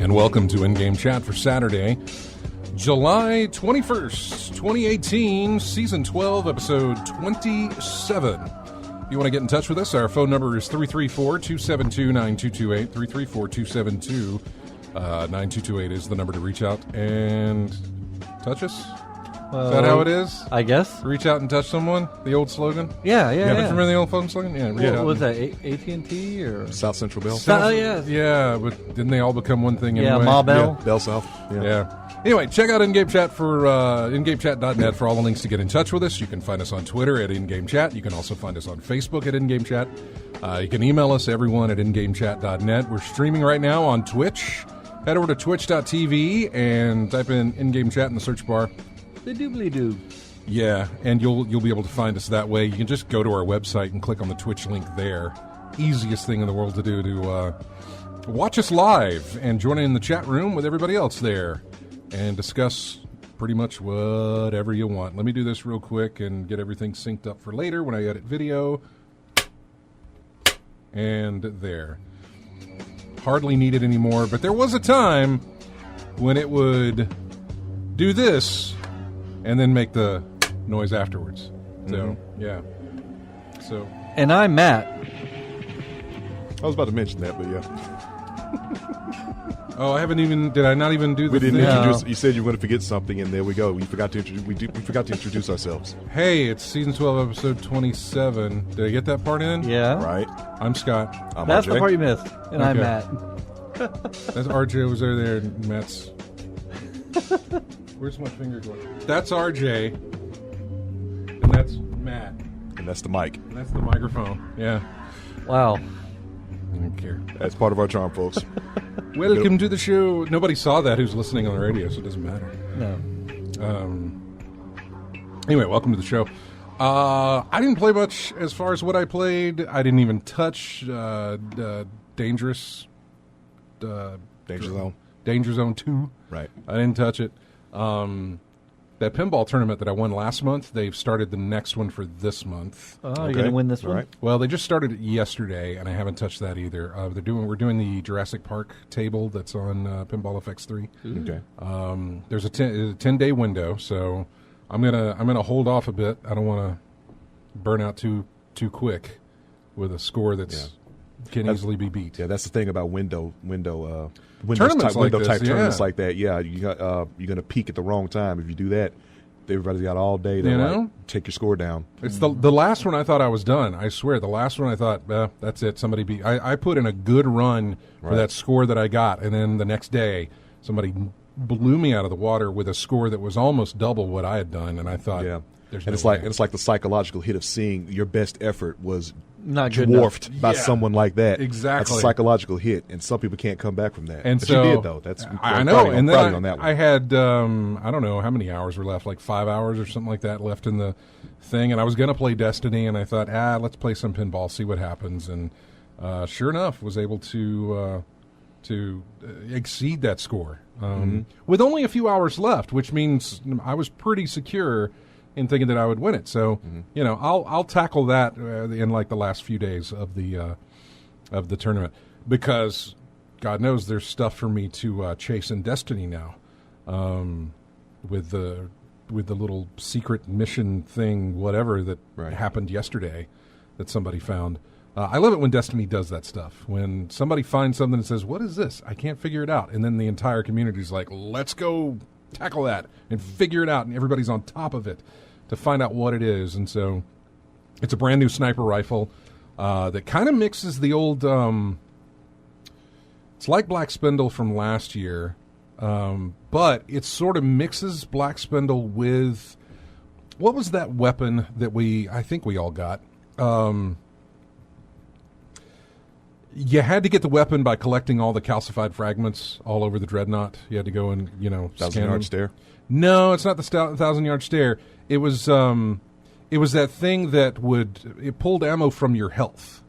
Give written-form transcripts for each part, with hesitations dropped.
Welcome to In-Game Chat for Saturday, July 21st, 2018, Season 12, Episode 27. If you want to get in touch with us, our phone number is 334-272-9228. 334-272-9228 is the number to reach out and touch us. Is that how it is? I guess. Reach out and touch someone? The old slogan? Yeah. Remember the old phone slogan? Yeah. What was that, AT&T or? South Central Bell? Yeah, but didn't they all become one thing anyway? Yeah, Ma Bell. Yeah, Bell South. Yeah. Anyway, check out In-Game Chat for ingamechat.net for all the links to get in touch with us. You can find us on Twitter at In-Game Chat. You can also find us on Facebook at In-Game Chat. You can email us, everyone, at ingamechat.net. We're streaming right now on Twitch. Head over to twitch.tv and type in In-Game Chat in the search bar. The doobly-doo. Yeah, and you'll be able to find us that way. You can just go to our website and click on the Twitch link there. Easiest thing in the world to do to watch us live and join in the chat room with everybody else there and discuss pretty much whatever you want. Let me do this real quick and get everything synced up for later when I edit video. And there. Hardly need it anymore, but there was a time when it would do this and then make the noise afterwards. So, yeah. So. And I'm Matt. I was about to mention that, but yeah. Oh, I haven't even. Did I not even do the We didn't thing? introduce. You said you were going to forget something, and there we go. We forgot to introduce ourselves. Hey, it's season 12, episode 27. Did I get that part in? Yeah. Right. I'm Scott. I'm That's RJ. the part you missed. And I'm Okay. Matt. That's RJ over there, and Matt's. Where's my finger going? That's RJ, and that's Matt, And that's the mic. and that's the microphone. Yeah, Wow. I don't care. That's part of our charm, folks. Welcome to the show. Nobody saw that who's listening on the radio, so it doesn't matter. No. Anyway, welcome to the show. I didn't play much as far as what I played. I didn't even touch Danger Zone 2. Right. I didn't touch it. That pinball tournament that I won last month, they've started the next one for this month. Oh, Okay. you're going to win this All one? right. Well, they just started it yesterday, and I haven't touched that either. We're doing the Jurassic Park table that's on Pinball FX3. Okay. There's a 10-day window, so I'm gonna hold off a bit. I don't want to burn out too quick with a score that's can easily be beat. Yeah, that's the thing about window Tournaments type, window like type this, tournaments yeah. like that. Yeah, you're going to peak at the wrong time if you do that. Everybody's got all day to You know? take your score down. It's the last one I thought I was done. I swear, the last one I thought, that's it. Somebody beat. I put in a good run for Right. that score that I got, and then the next day somebody blew me out of the water with a score that was almost double what I had done, and I thought, Yeah, there's and no it's like way. and it's like the psychological hit of seeing your best effort was Not good dwarfed enough. by Yeah. someone like that. Exactly. That's a psychological hit, and some people can't come back from that. And but so you did though. That's I I'm know. proud of you. And I'm proud of then you on that one. I had I don't know how many hours were left, like 5 hours or something like that left in the thing, and I was going to play Destiny, and I thought, let's play some pinball, see what happens, and sure enough, was able to exceed that score with only a few hours left, which means I was pretty secure in thinking that I would win it. So I'll tackle that in like the last few days of the tournament, because God knows there's stuff for me to chase in Destiny now, with the little secret mission thing, whatever that happened yesterday that somebody found. I love it when Destiny does that stuff. When somebody finds something and says, "What is this? I can't figure it out," and then the entire community is like, "Let's go tackle that and figure it out," and everybody's on top of it. to find out what it is. And so it's a brand new sniper rifle that kind of mixes the old. It's like Black Spindle from last year, but it sort of mixes Black Spindle with what was that weapon that I think we all got. You had to get the weapon by collecting all the calcified fragments all over the Dreadnought. You had to go and, Thousand-yard stare? No, it's not the thousand-yard stare. It was that thing that it pulled ammo from your health.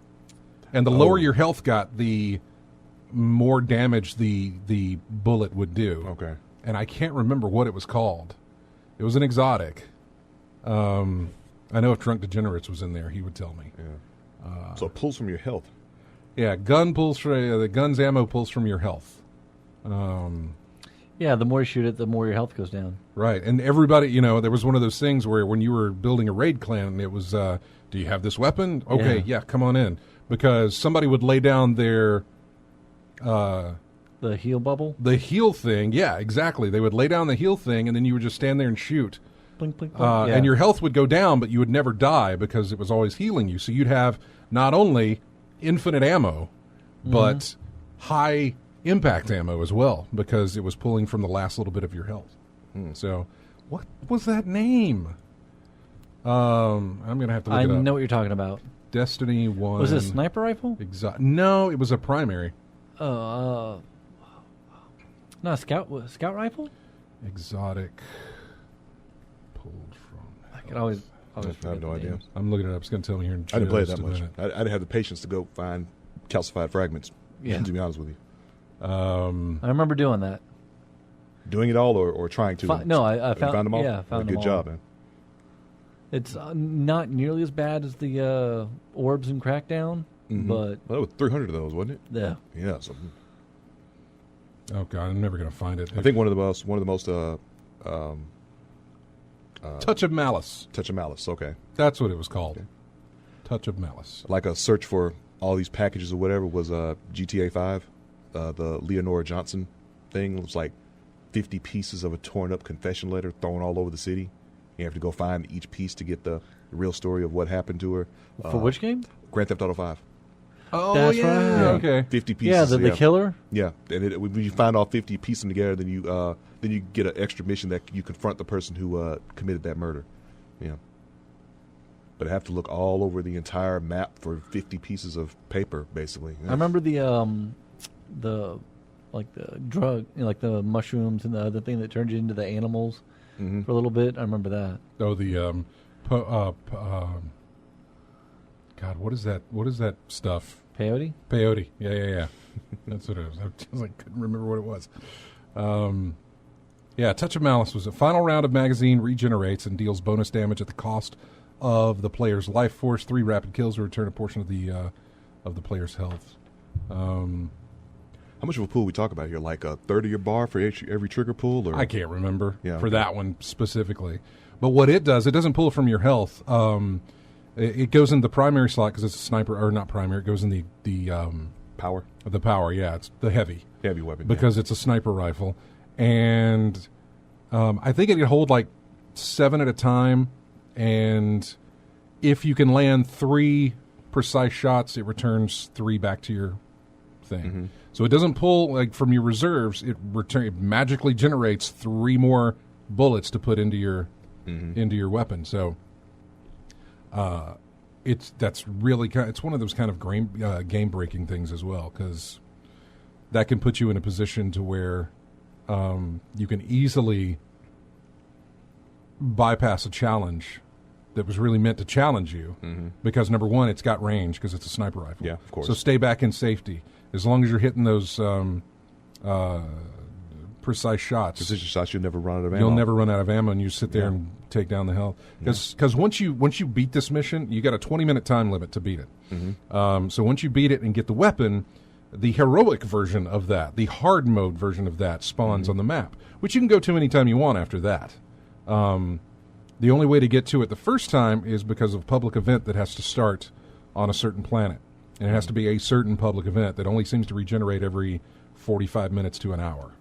And the lower your health got, the more damage the bullet would do. Okay. And I can't remember what it was called. It was an exotic. I know if Drunk Degenerates was in there, he would tell me. Yeah. So it pulls from your health. Yeah, the gun's ammo pulls from your health. Yeah, the more you shoot it, the more your health goes down. Right, and everybody, there was one of those things where when you were building a raid clan, it was, do you have this weapon? Okay, yeah, come on in. Because somebody would lay down their... the heal bubble? The heal thing, yeah, exactly. They would lay down the heal thing, and then you would just stand there and shoot. Blink, blink, blink. And your health would go down, but you would never die because it was always healing you. So you'd have not only infinite ammo, but high impact ammo as well, because it was pulling from the last little bit of your health. So, what was that name? I'm going to have to look it up. I know what you're talking about. Destiny 1. Was it a sniper rifle? No, it was a primary. Not a scout rifle? Exotic. Pulled from... I could always I have no idea. I'm looking it up. It's going to tell me here in I didn't play it that just a much. minute. I didn't have the patience to go find calcified fragments, Yeah. to be honest with you. I remember doing that. Doing it all or trying to? No, I found them all? Yeah, I found them Good all. job, man. It's not nearly as bad as the orbs in Crackdown, but... Well, there were 300 of those, wasn't it? Yeah. Yeah. So, Oh, God, I'm never going to find it. I think one of the most Touch of Malice. Touch of Malice. Okay. That's what it was called. Okay. Touch of Malice. Like a search for all these packages or whatever was GTA 5. The Leonora Johnson thing. It was like 50 pieces of a torn up confession letter thrown all over the city. You have to go find each piece to get the real story of what happened to her. For which game? Grand Theft Auto 5. Oh, That's yeah. right. Yeah, Okay. 50 pieces. Yeah, the killer? Yeah, and when you find all 50, piece them together, then you get an extra mission that you confront the person who committed that murder. Yeah. But I have to look all over the entire map for 50 pieces of paper, basically. Yeah. I remember the drug, like the mushrooms and the other thing that turned you into the animals for a little bit. I remember that. Oh, the God, what is that? What is that stuff? Peyote? Peyote. Yeah. That's what it was. I couldn't remember what it was. Yeah, Touch of Malice was a final round of magazine regenerates and deals bonus damage at the cost of the player's life force. 3 rapid kills will return a portion of the player's health. How much of a pool we talk about here? Like a third of your bar for every trigger pull? Or? I can't remember for that one specifically. But what it does, it doesn't pull from your health. It goes in the primary slot because it's a sniper, or not primary. It goes in the power. The power, yeah. It's the heavy weapon because it's a sniper rifle, and I think it can hold like 7 at a time. And if you can land 3 precise shots, it returns 3 back to your thing. So it doesn't pull like from your reserves. It magically generates 3 more bullets to put into your weapon. So it's really it's one of those kind of game breaking things as well, because that can put you in a position to where you can easily bypass a challenge that was really meant to challenge you, because number one, it's got range because it's a sniper rifle. Yeah, of course. So stay back in safety as long as you're hitting those precise shots. Precision shots, you'll never run out of ammo. You'll never run out of ammo, and you sit there and take down the health. Because once you beat this mission, you got a 20-minute time limit to beat it. So once you beat it and get the weapon, the heroic version of that, the hard mode version of that, spawns on the map, which you can go to anytime you want after that. The only way to get to it the first time is because of a public event that has to start on a certain planet. And it has to be a certain public event that only seems to regenerate every 45 minutes to an hour.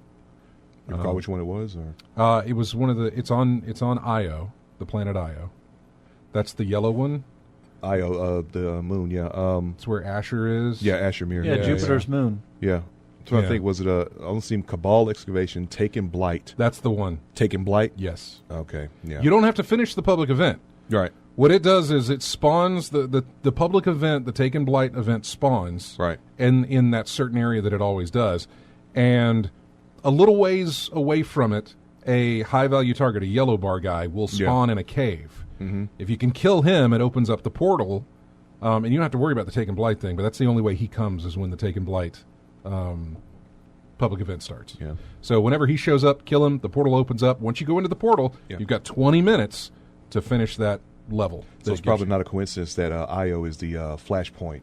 You recall which one it was? Or? It was one of the. It's on IO. the planet Io. That's the yellow one. Io, the moon, yeah. It's where Asher is. Yeah, Asher Mir. Yeah, Jupiter's moon. Yeah. So I Yeah. think, was it I don't see Cabal excavation, Taken Blight. That's the one. Taken Blight? Yes. Okay, yeah. You don't have to finish the public event. Right, What it does is it spawns the public event, the Taken Blight event spawns right. in that certain area that it always does. And a little ways away from it, a high-value target, a yellow bar guy, will spawn in a cave. Mm-hmm. If you can kill him, it opens up the portal, and you don't have to worry about the Taken Blight thing, but that's the only way he comes is when the Taken Blight public event starts. Yeah. So whenever he shows up, kill him, the portal opens up. Once you go into the portal, Yeah. you've got 20 minutes to finish that level. So it's probably not a coincidence that Io is the flashpoint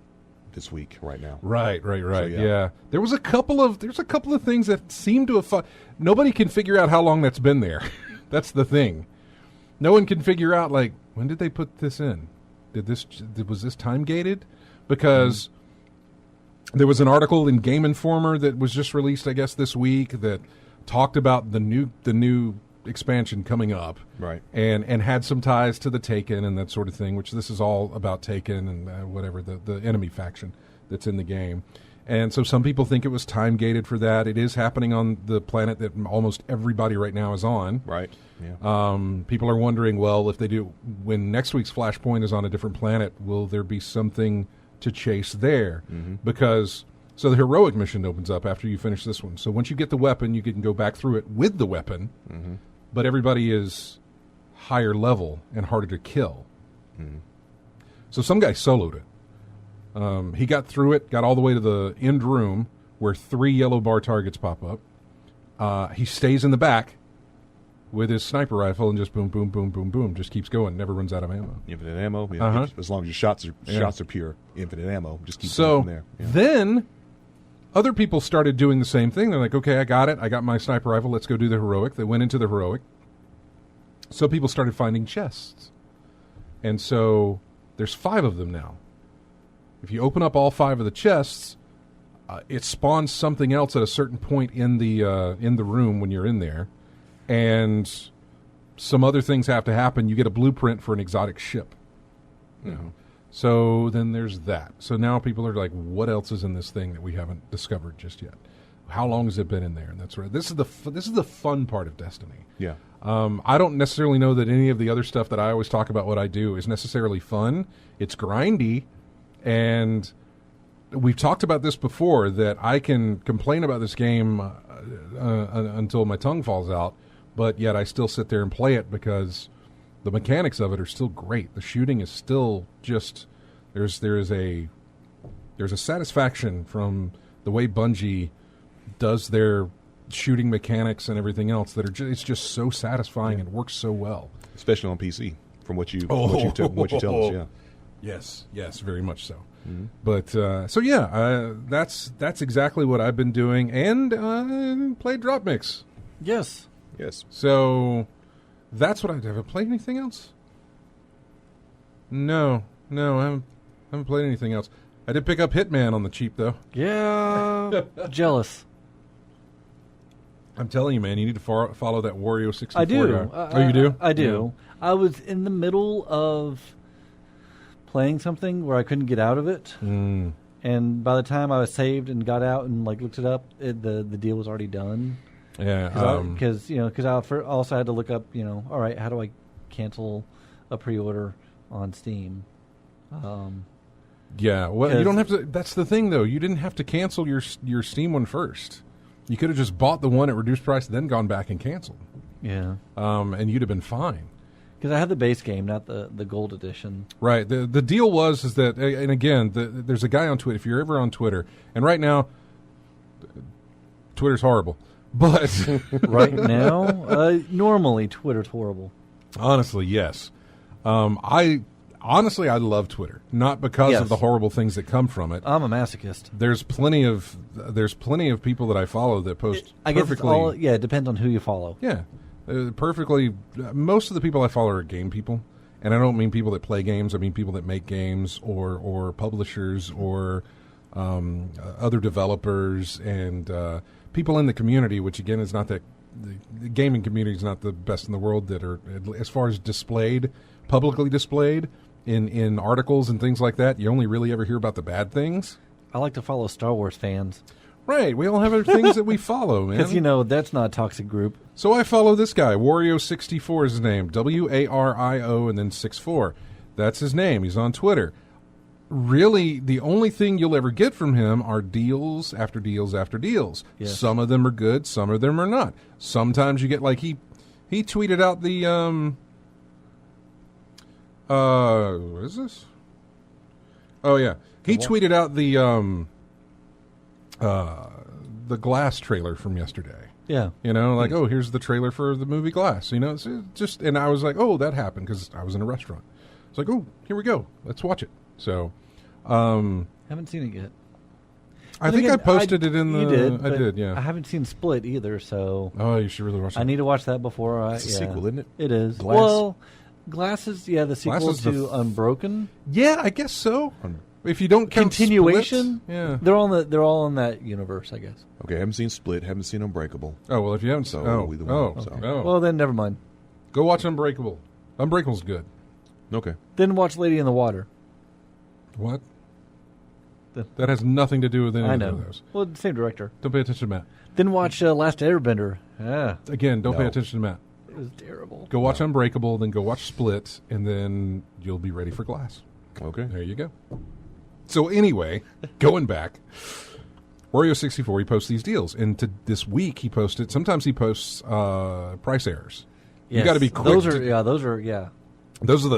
this week right now. Right. So, Yeah. There's a couple of things that seem to have nobody can figure out how long that's been there. That's the thing. No one can figure out, like, when did they put this in? Was this time gated? Because there was an article in Game Informer that was just released, I guess, this week that talked about the new expansion coming up, Right. and had some ties to the Taken and that sort of thing, which this is all about Taken and whatever, the enemy faction that's in the game. And so some people think it was time gated for that. It is happening on the planet that almost everybody right now is on. Right, yeah. People are wondering, well, if they do, when next week's Flashpoint is on a different planet, will there be something to chase there? Because so the heroic mission opens up after you finish this one. So once you get the weapon, you can go back through it with the weapon, but everybody is higher level and harder to kill. So some guy soloed it. He got through it, got all the way to the end room where 3 yellow bar targets pop up. He stays in the back with his sniper rifle and just boom, boom, boom, boom, boom, just keeps going, never runs out of ammo. Infinite ammo. Yeah, as long as your shots are pure, infinite ammo. Just keep going from there. Yeah. Then other people started doing the same thing. They're like, okay, I got it. I got my sniper rifle. Let's go do the heroic. They went into the heroic. So people started finding chests. And so there's 5 of them now. If you open up all 5 of the chests, it spawns something else at a certain point in the room when you're in there. And some other things have to happen. You get a blueprint for an exotic ship. So then there's that. So now people are like, what else is in this thing that we haven't discovered just yet? How long has it been in there? And that's right. This is the fun part of Destiny. Yeah. I don't necessarily know that any of the other stuff that I always talk about what I do is necessarily fun. It's grindy, and we've talked about this before, that I can complain about this game until my tongue falls out, but yet I still sit there and play it because the mechanics of it are still great. The shooting is still just there is a satisfaction from the way Bungie does their shooting mechanics and everything else that are it's just so satisfying and works so well, especially on PC. From what you tell us, yeah. Yes, very much so. But so yeah, that's exactly what I've been doing, and played Drop Mix. Yes. So that's what have I played anything else? No, I haven't played anything else. I did pick up Hitman on the cheap though. Yeah. Jealous. I'm telling you, man, you need to follow that Wario 64 I do. guy. Oh, you do? I do. Yeah. I was in the middle of playing something where I couldn't get out of it. And by the time I was saved and got out and looked it up, the deal was already done. Yeah, because I also had to look up, all right, how do I cancel a pre-order on Steam? Yeah, well, you don't have to. That's the thing, though. You didn't have to cancel your Steam one first. You could have just bought the one at reduced price, then gone back and canceled. Yeah, and you'd have been fine. Because I had the base game, not the gold edition. Right. The deal is that, and again, there's a guy on Twitter. If you're ever on Twitter, and right now, Twitter's horrible. But right now, normally Twitter's horrible. Honestly, yes. I love Twitter, not because of the horrible things that come from it. I'm a masochist. There's plenty of people that I follow that post perfectly. It depends on who you follow. Yeah, perfectly. Most of the people I follow are game people, and I don't mean people that play games. I mean people that make games or publishers or other developers and people in the community, which again is not that the gaming community is not the best in the world that are, as far as publicly displayed in articles and things like that. You only really ever hear about the bad things. I like to follow Star Wars fans. Right. We all have other things that we follow, man. Because, that's not a toxic group. So I follow this guy. Wario64 is his name. Wario and then 64. That's his name. He's on Twitter. Really, the only thing you'll ever get from him are deals after deals after deals. Yes. Some of them are good. Some of them are not. Sometimes you get, like, he tweeted out the, what is this? Oh, yeah. He tweeted out the Glass trailer from yesterday. Yeah. Oh, here's the trailer for the movie Glass. It's just, and I was like, oh, that happened because I was in a restaurant. It's like, oh, here we go. Let's watch it. So, haven't seen it yet. I think I posted it in the. You did. I did, yeah. I haven't seen Split either, so. Oh, you should really watch it. I need to watch that before It's a sequel, isn't it? It is. Glass? Well, Glass is the sequel Glass is to Unbroken. Yeah, I guess so. If you don't count continuation, Split, yeah, they're all in that universe, I guess. Okay, I haven't seen Split, haven't seen Unbreakable. Oh well, if you haven't, either one. Oh, well then never mind. Go watch Unbreakable. Unbreakable's good. Okay. Then watch Lady in the Water. What? That has nothing to do with any of those. Well, same director. Don't pay attention to Matt. Then watch Last Airbender. Yeah. Again, don't pay attention to Matt. It was terrible. Go watch Unbreakable, then go watch Split, and then you'll be ready for Glass. Okay. There you go. So anyway, going back, Wario64, he posts these deals. And this week he posted, sometimes he posts price errors. Yes. You got to be quick. Those are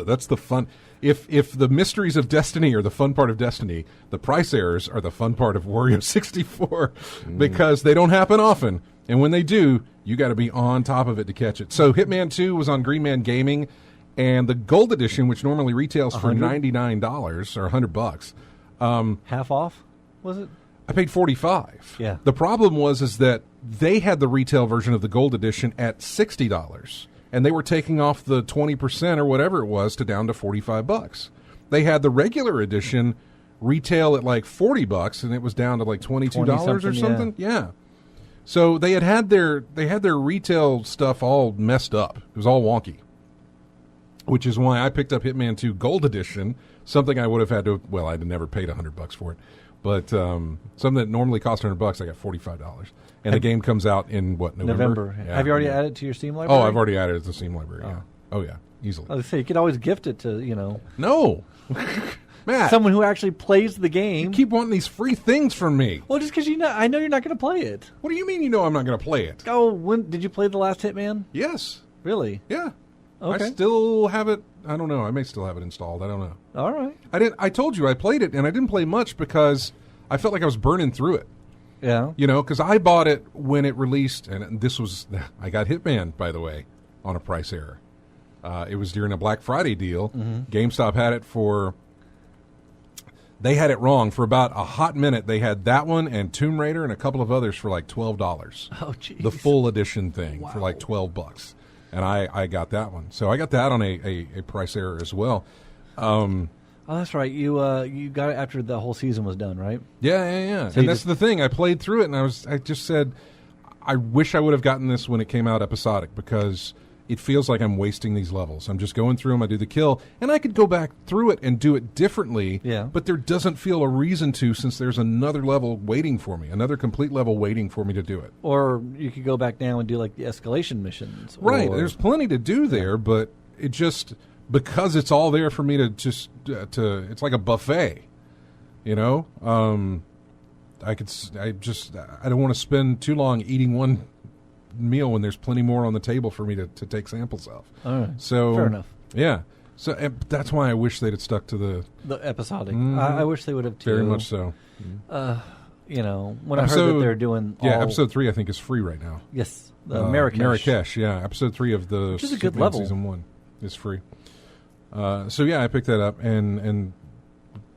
That's the fun. If the mysteries of Destiny are the fun part of Destiny, the price errors are the fun part of Wario64 because they don't happen often. And when they do, you got to be on top of it to catch it. So Hitman 2 was on Green Man Gaming, and the Gold Edition, which normally retails for $99 or $100, half off, was it? I paid $45. Yeah. The problem is that they had the retail version of the Gold Edition at $60. And they were taking off the 20% or whatever it was to down to $45. They had the regular edition retail at like $40, and it was down to like $22 or something. Yeah. So they had their retail stuff all messed up. It was all wonky. Which is why I picked up Hitman 2 Gold Edition, something I would have had to. Well, I'd never paid $100 for it, but something that normally cost $100, I got $45. And the game comes out in, November? Yeah. Have you already added it to your Steam library? Oh, I've already added it to the Steam library, yeah. Oh, yeah, easily. I was say, you could always gift it to, No. Matt. Someone who actually plays the game. You keep wanting these free things from me. Well, just because I know you're not going to play it. What do you mean you know I'm not going to play it? Oh, did you play the last Hitman? Yes. Really? Yeah. Okay. I still have it. I don't know. I may still have it installed. I don't know. All right. I told you I played it, and I didn't play much because I felt like I was burning through it. Yeah. Because I bought it when it released, and I got Hitman, by the way, on a price error. It was during a Black Friday deal. Mm-hmm. GameStop had it they had it wrong. For about a hot minute, they had that one and Tomb Raider and a couple of others for like $12. Oh, jeez. The full edition thing for like $12. And I got that one. So I got that on a price error as well. Oh, that's right. You got it after the whole season was done, right? Yeah. So and that's the thing. I played through it, and I just said, I wish I would have gotten this when it came out episodic, because it feels like I'm wasting these levels. I'm just going through them. I do the kill, and I could go back through it and do it differently. Yeah. But there doesn't feel a reason to, since there's another level waiting for me, another complete level waiting for me to do it. Or you could go back now and do like the escalation missions. Right. There's plenty to do there, but it just. Because it's all there for me to just it's like a buffet, I don't want to spend too long eating one meal when there's plenty more on the table for me to take samples of. All right. So fair enough. Yeah. So that's why I wish they'd have stuck to the episodic. I wish they would have too. Very much so. When I heard that they're doing episode 3 I think is free right now. Yes, Marrakesh. Yeah, episode 3 of the which is a good level. Season 1 is free. I picked that up, and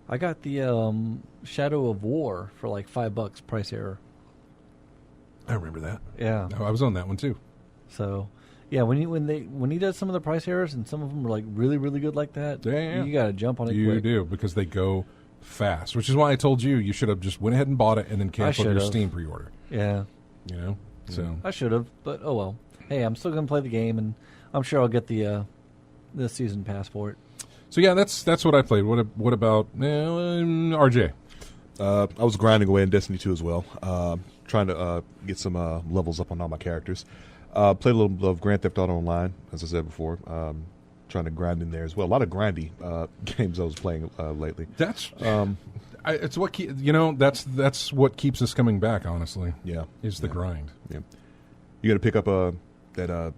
I got the Shadow of War for like $5 price error. I remember that. Yeah, I was on that one too. So, yeah, when he does some of the price errors, and some of them are like really really good like that, you got to jump on it. You quick. do, because they go fast, which is why I told you should have just went ahead and bought it and then canceled your Steam pre-order. Yeah, So I should have, but oh well. Hey, I'm still going to play the game, and I'm sure I'll get the season pass for it. So yeah, that's what I played. What about RJ? I was grinding away in Destiny 2 as well, trying to get some levels up on all my characters. Played a little bit of Grand Theft Auto Online, as I said before. Trying to grind in there as well. A lot of grindy games I was playing lately. That's it's what that's what keeps us coming back. Honestly, Yeah, is the grind. Yeah, you got to pick up that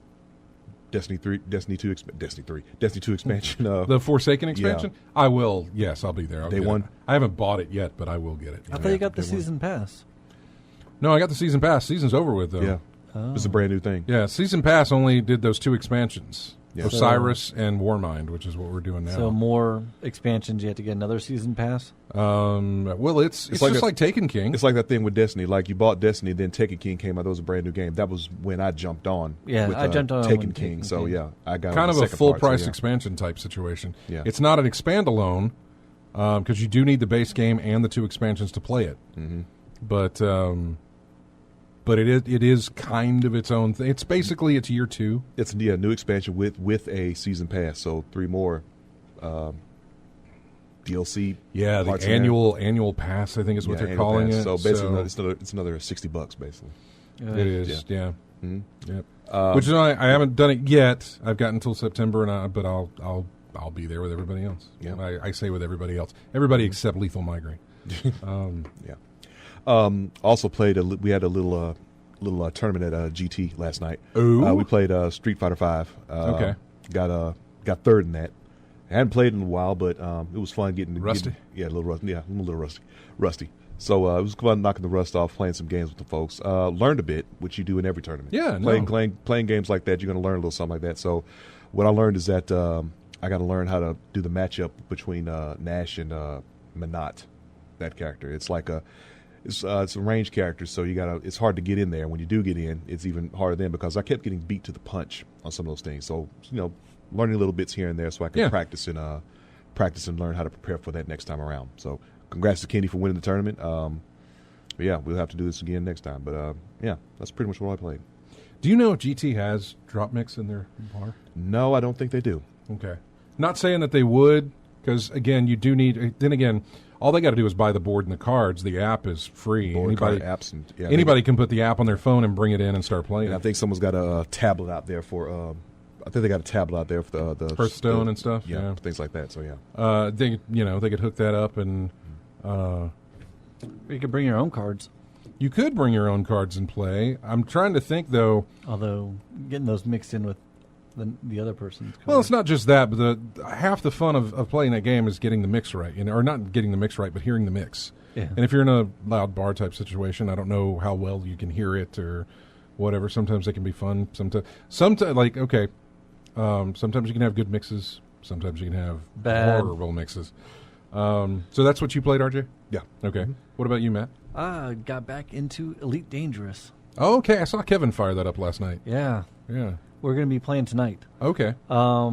Destiny 2 expansion. The Forsaken expansion. Yeah. I will. Yes, I'll be there. I'll Day get one? it. I haven't bought it yet, but I will get it. I thought you got the season pass. No, I got the season pass. Season's over with though. Yeah, Oh. it's a brand new thing. Yeah, season pass only did those 2 expansions. Yeah. Osiris and Warmind, which is what we're doing now. So more expansions, you have to get another season pass? Well, it's like just a- like Taken King. It's like that thing with Destiny. Like you bought Destiny, then Taken King came out. That was a brand new game. That was when I jumped on. Yeah, with, I jumped on Taken when King. Taken So King. yeah, I got Kind on of the a second full part, so, price yeah. expansion type situation. Yeah. It's not an expand alone because you do need the base game and the 2 expansions to play it. Mm-hmm. But it is kind of its own thing. It's basically it's year 2. It's a new expansion with a season pass. So 3 more DLC. Yeah, parts the in there. annual pass, I think is what Yeah, they're annual calling pass. it. So basically, it's another $60 basically. it is. Yeah. Mhm. Yep. Which is why I haven't done it yet. I've got until September, but I'll be there with everybody else. Yeah. I say with everybody else, everybody except Lethal Migraine. Yeah. Also played. We had a little tournament at GT last night. Ooh. We played Street Fighter 5. Okay. Got third in that. I hadn't played in a while, but it was fun getting Rusty? Yeah, a little rusty. Yeah, I'm a little rusty. So it was fun knocking the rust off, playing some games with the folks. Learned a bit, which you do in every tournament. Yeah, no. Playing games like that, you're going to learn a little something like that. So what I learned is that I got to learn how to do the matchup between Nash and Minot, that character. It's like it's a ranged character, so it's hard to get in there. When you do get in, it's even harder then because I kept getting beat to the punch on some of those things. So learning little bits here and there so I can practice and learn how to prepare for that next time around. So congrats to Kenny for winning the tournament. But yeah, we'll have to do this again next time. But yeah, that's pretty much what I played. Do you know if GT has drop mix in their bar? No, I don't think they do. Okay. Not saying that they would, because again, you do need. Then again, all they got to do is buy the board and the cards. The app is free. Anybody can put the app on their phone and bring it in and start playing. And I think someone's got a tablet out there for. I think they got a tablet out there for the Hearthstone and stuff. Yeah, things like that. So yeah. They could hook that up and. You could bring your own cards. You could bring your own cards and play. I'm trying to think though. Although getting those mixed in with the other person's cards. Well, it's not just that, but half the fun of playing that game is getting the mix right, or not getting the mix right, but hearing the mix. Yeah. And if you're in a loud bar type situation, I don't know how well you can hear it or whatever. Sometimes they can be fun. Sometimes sometimes you can have good mixes. Sometimes you can have Bad. horrible mixes. So that's what you played, RJ? Yeah. Okay. What about you, Matt? I got back into Elite Dangerous. Oh, okay. I saw Kevin fire that up last night. Yeah. Yeah. We're going to be playing tonight. Okay. I'll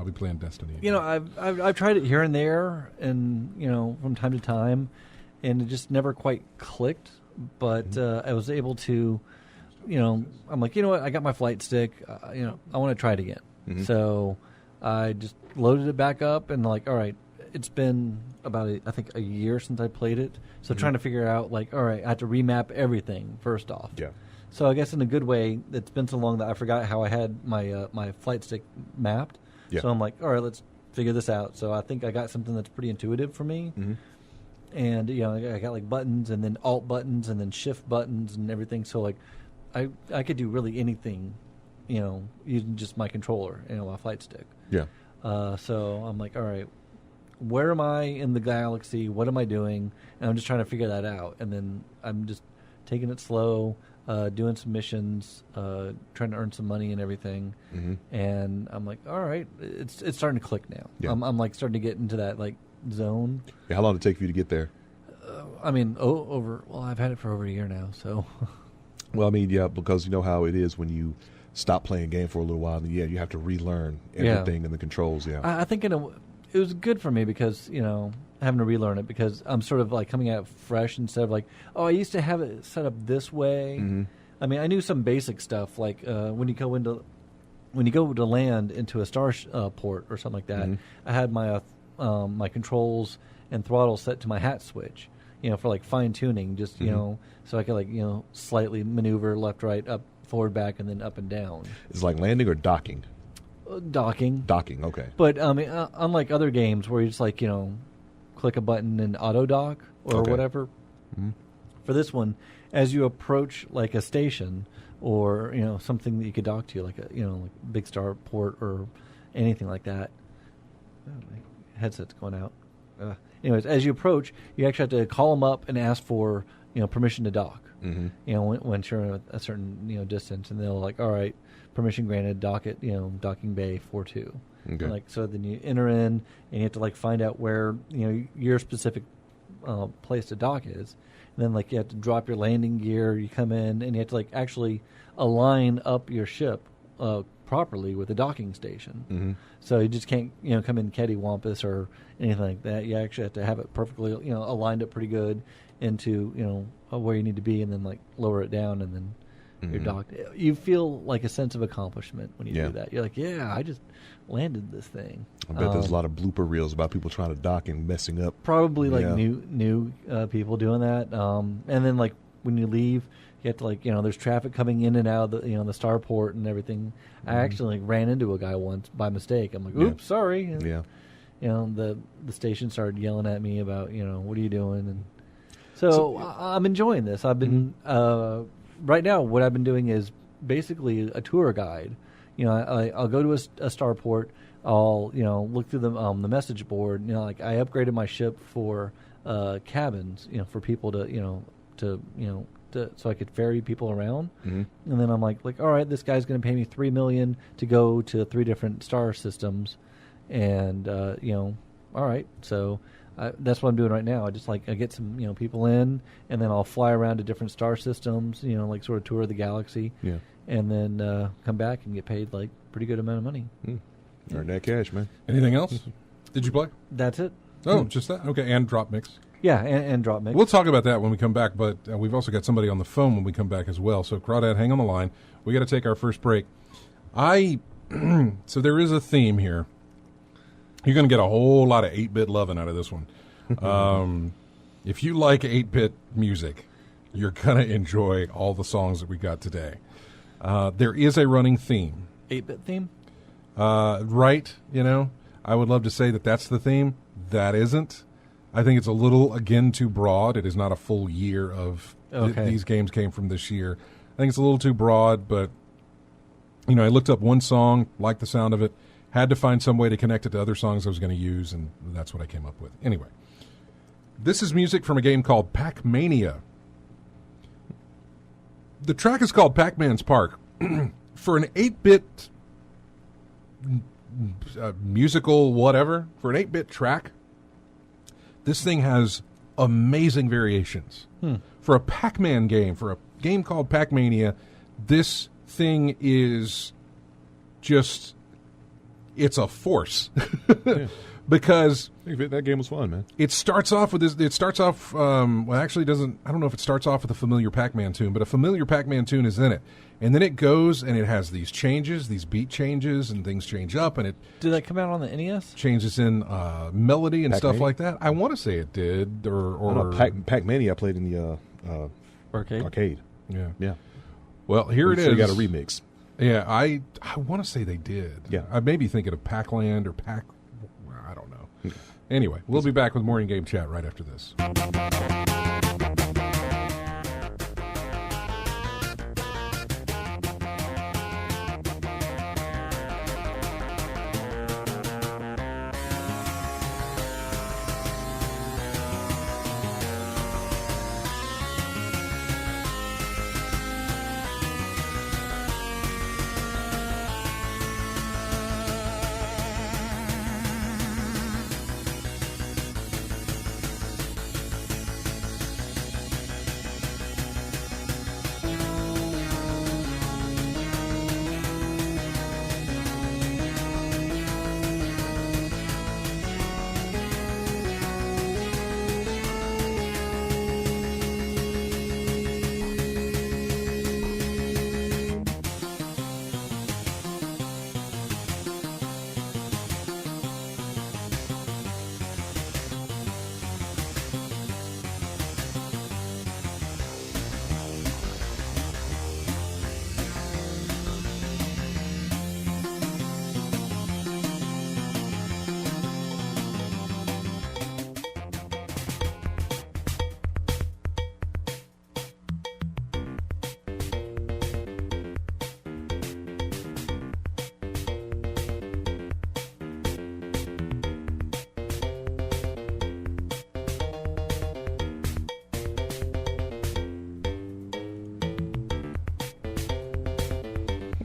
be playing Destiny. I've tried it here and there, and from time to time, and it just never quite clicked. But I was able to, I'm like, what? I got my flight stick. I want to try it again. Mm-hmm. So I just loaded it back up, and all right, it's been about I think a year since I played it. So trying to figure out all right, I have to remap everything first off. Yeah. So I guess in a good way, it's been so long that I forgot how I had my my flight stick mapped. Yeah. So I'm like, all right, let's figure this out. So I think I got something that's pretty intuitive for me. Mm-hmm. And I got buttons and then alt buttons and then shift buttons and everything. So I could do really anything, using just my controller, my flight stick. Yeah. So I'm like, all right, where am I in the galaxy? What am I doing? And I'm just trying to figure that out. And then I'm just taking it slow. Doing some missions, trying to earn some money and everything, and I'm like, all right, it's starting to click now. Yeah. I'm starting to get into that zone. Yeah, how long did it take for you to get there? I've had it for over a year now, so. Well, yeah, because you know how it is when you stop playing a game for a little while, and you have to relearn everything and the controls. Yeah, I think it was good for me because having to relearn it because I'm sort of coming at it fresh instead of I used to have it set up this way. I mean, I knew some basic stuff like when you go to land into a star port or something like that. I had my my controls and throttle set to my hat switch, for like fine tuning, just so I could like slightly maneuver left, right, up, forward, back, and then up and down. It's like landing or docking. Docking. Docking, okay. But unlike other games where you just like click a button and auto dock or whatever, for this one, as you approach like a station or something that you could dock to, like a like big star port or anything like that. Oh, my headset's going out. Anyways, as you approach, you actually have to call them up and ask for permission to dock. Once you're at a certain distance, and they'll like, all right, permission granted, dock at docking bay 42. Okay. Like, so then you enter in and you have to like find out where your specific place to dock is, and then like you have to drop your landing gear. You come in and you have to like actually align up your ship properly with the docking station. So you just can't come in cattywampus or anything like that. You actually have to have it perfectly aligned up pretty good into where you need to be, and then like lower it down, and then you're docked. You feel like a sense of accomplishment when you do that. You're like, yeah, I just landed this thing. I bet there's a lot of blooper reels about people trying to dock and messing up. Probably like new people doing that. And then like when you leave, you have to like there's traffic coming in and out of the the starport and everything. I actually like ran into a guy once by mistake. I'm like, oops, sorry. And, the station started yelling at me about what are you doing, and so I'm enjoying this. I've been right now. What I've been doing is basically a tour guide. I'll go to a starport. I'll look through the message board. Like I upgraded my ship for cabins. For people to so I could ferry people around. And then I'm like, all right, this guy's going to pay me $3 million to go to 3 different star systems, and all right, so. That's what I'm doing right now. I just I get some people in, and then I'll fly around to different star systems, like sort of tour the galaxy, and then come back and get paid like pretty good amount of money. Earn that cash, man. Anything else? Did you play? That's it. Oh, just that? Okay, and drop mix. Yeah, and drop mix. We'll talk about that when we come back, but we've also got somebody on the phone when we come back as well. So Crawdad, hang on the line. We got to take our first break. So there is a theme here. You're going to get a whole lot of 8-bit loving out of this one. If you like 8-bit music, you're going to enjoy all the songs that we got today. There is a running theme. 8-bit theme? Right, I would love to say that that's the theme. That isn't. I think it's a little, again, too broad. It is not a full year of these games came from this year. I think it's a little too broad, but, I looked up one song, liked the sound of it, had to find some way to connect it to other songs I was going to use, and that's what I came up with. Anyway, this is music from a game called Pac-Mania. The track is called Pac-Man's Park. For an 8-bit musical whatever, for an 8-bit track, this thing has amazing variations. For a Pac-Man game, for a game called Pac-Mania, this thing is just... It's a force. Because that game was fun, man. It starts off with this. It starts off. Well, actually, it doesn't. I don't know if it starts off with a familiar Pac-Man tune, but a familiar Pac-Man tune is in it, and then it goes and it has these changes, these beat changes, and things change up, and it. Did that come out on the NES? Changes in melody and stuff Pac-Mania? like that. I want to say it did, or Pac-Mania I played in the arcade. Yeah. Well, here it is. You got a remix. Yeah, I want to say they did. Yeah. I may be thinking of Pac-Land or Pac. I don't know. Anyway, we'll be back with more in-game chat right after this.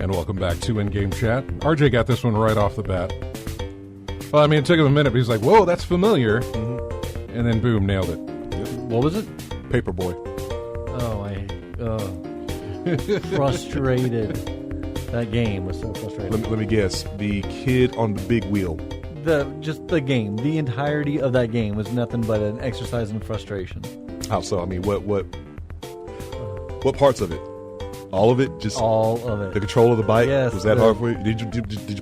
And welcome back to In-Game Chat. RJ got this one right off the bat. Well, I mean, it took him a minute, but he's like, whoa, that's familiar. Mm-hmm. And then, boom, nailed it. Yep. What was it? Paperboy. Frustrated. That game was so frustrating. Let me guess. The kid on the big wheel. Just the game. The entirety of that game was nothing but an exercise in frustration. How so? I mean, what parts of it? All of it? Just all of it. The control of the bike? Yes. Was that hard for you? Did you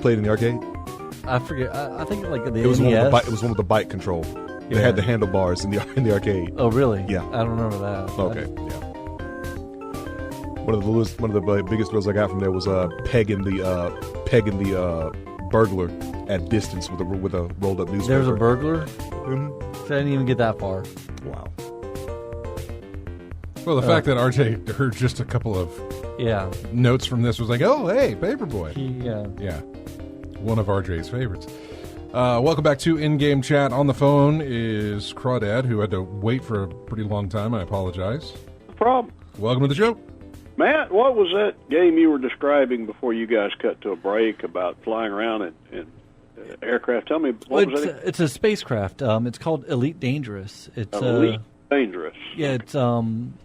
play it in the arcade? I forget. I think like the it was NES. It was one with the bike control. They had the handlebars in the arcade. Oh, really? Yeah. I don't remember that. Okay. Yeah. One of the biggest thrills I got from there was pegging the burglar at distance with a rolled up newspaper. There was a burglar. Mm-hmm. So I didn't even get that far. Wow. Well, the fact that RJ heard just a couple of notes from this was like, oh, hey, Paperboy. Yeah. One of RJ's favorites. Welcome back to In-Game Chat. On the phone is Crawdad, who had to wait for a pretty long time. I apologize. No problem. Welcome to the show. Matt, what was that game you were describing before you guys cut to a break about flying around in aircraft? Tell me, what was that? It's a spacecraft. It's called Elite Dangerous. It's Elite Dangerous. Yeah, it's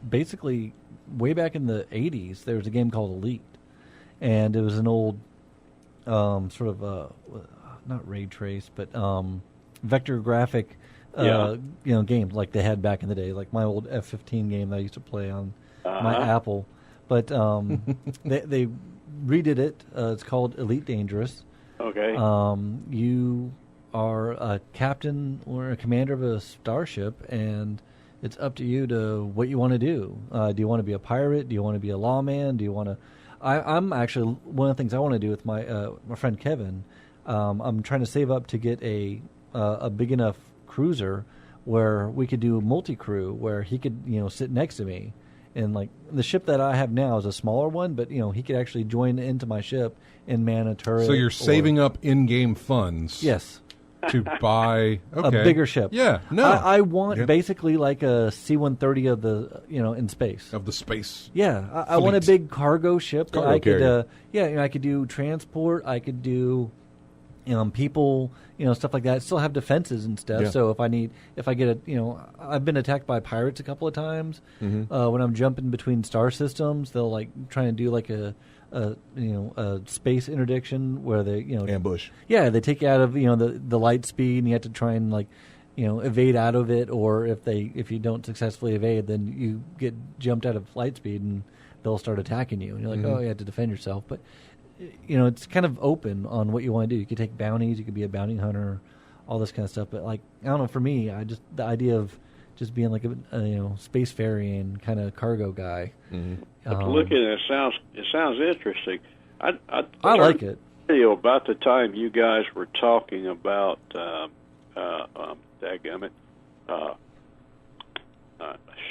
basically way back in the 80s, there was a game called Elite. And it was an old sort of, not ray trace, but vector graphic game like they had back in the day, like my old F-15 game that I used to play on my Apple. But they redid it. It's called Elite Dangerous. Okay. You are a captain or a commander of a starship, and it's up to you to what you want to do. Do you want to be a pirate? Do you want to be a lawman? Do you want to? I'm actually one of the things I want to do with my friend Kevin. I'm trying to save up to get a big enough cruiser where we could do multi-crew, where he could sit next to me. And like the ship that I have now is a smaller one, but he could actually join into my ship and man a turret. So you're saving up in-game funds, yes, to buy a bigger ship. Yeah, no, I want basically like a C-130 of the in space of the space. Yeah, I want a big cargo ship that I could. I could do transport. I could do people, stuff like that. Still have defenses and stuff. Yeah. So if I get I've been attacked by pirates a couple of times. Mm-hmm. When I'm jumping between star systems, they'll like try and do like a space interdiction where they ambush. Yeah, they take you out of the light speed, and you have to try and evade out of it. Or if you don't successfully evade, then you get jumped out of light speed, and they'll start attacking you. And you're like, oh, you have to defend yourself, but. It's kind of open on what you want to do. You could take bounties, you could be a bounty hunter, all this kind of stuff. But like, I don't know, for me, the idea of just being like a spacefaring kind of cargo guy. Mm-hmm. Looking at it, sounds interesting. I like it. About the time you guys were talking about, dadgummit,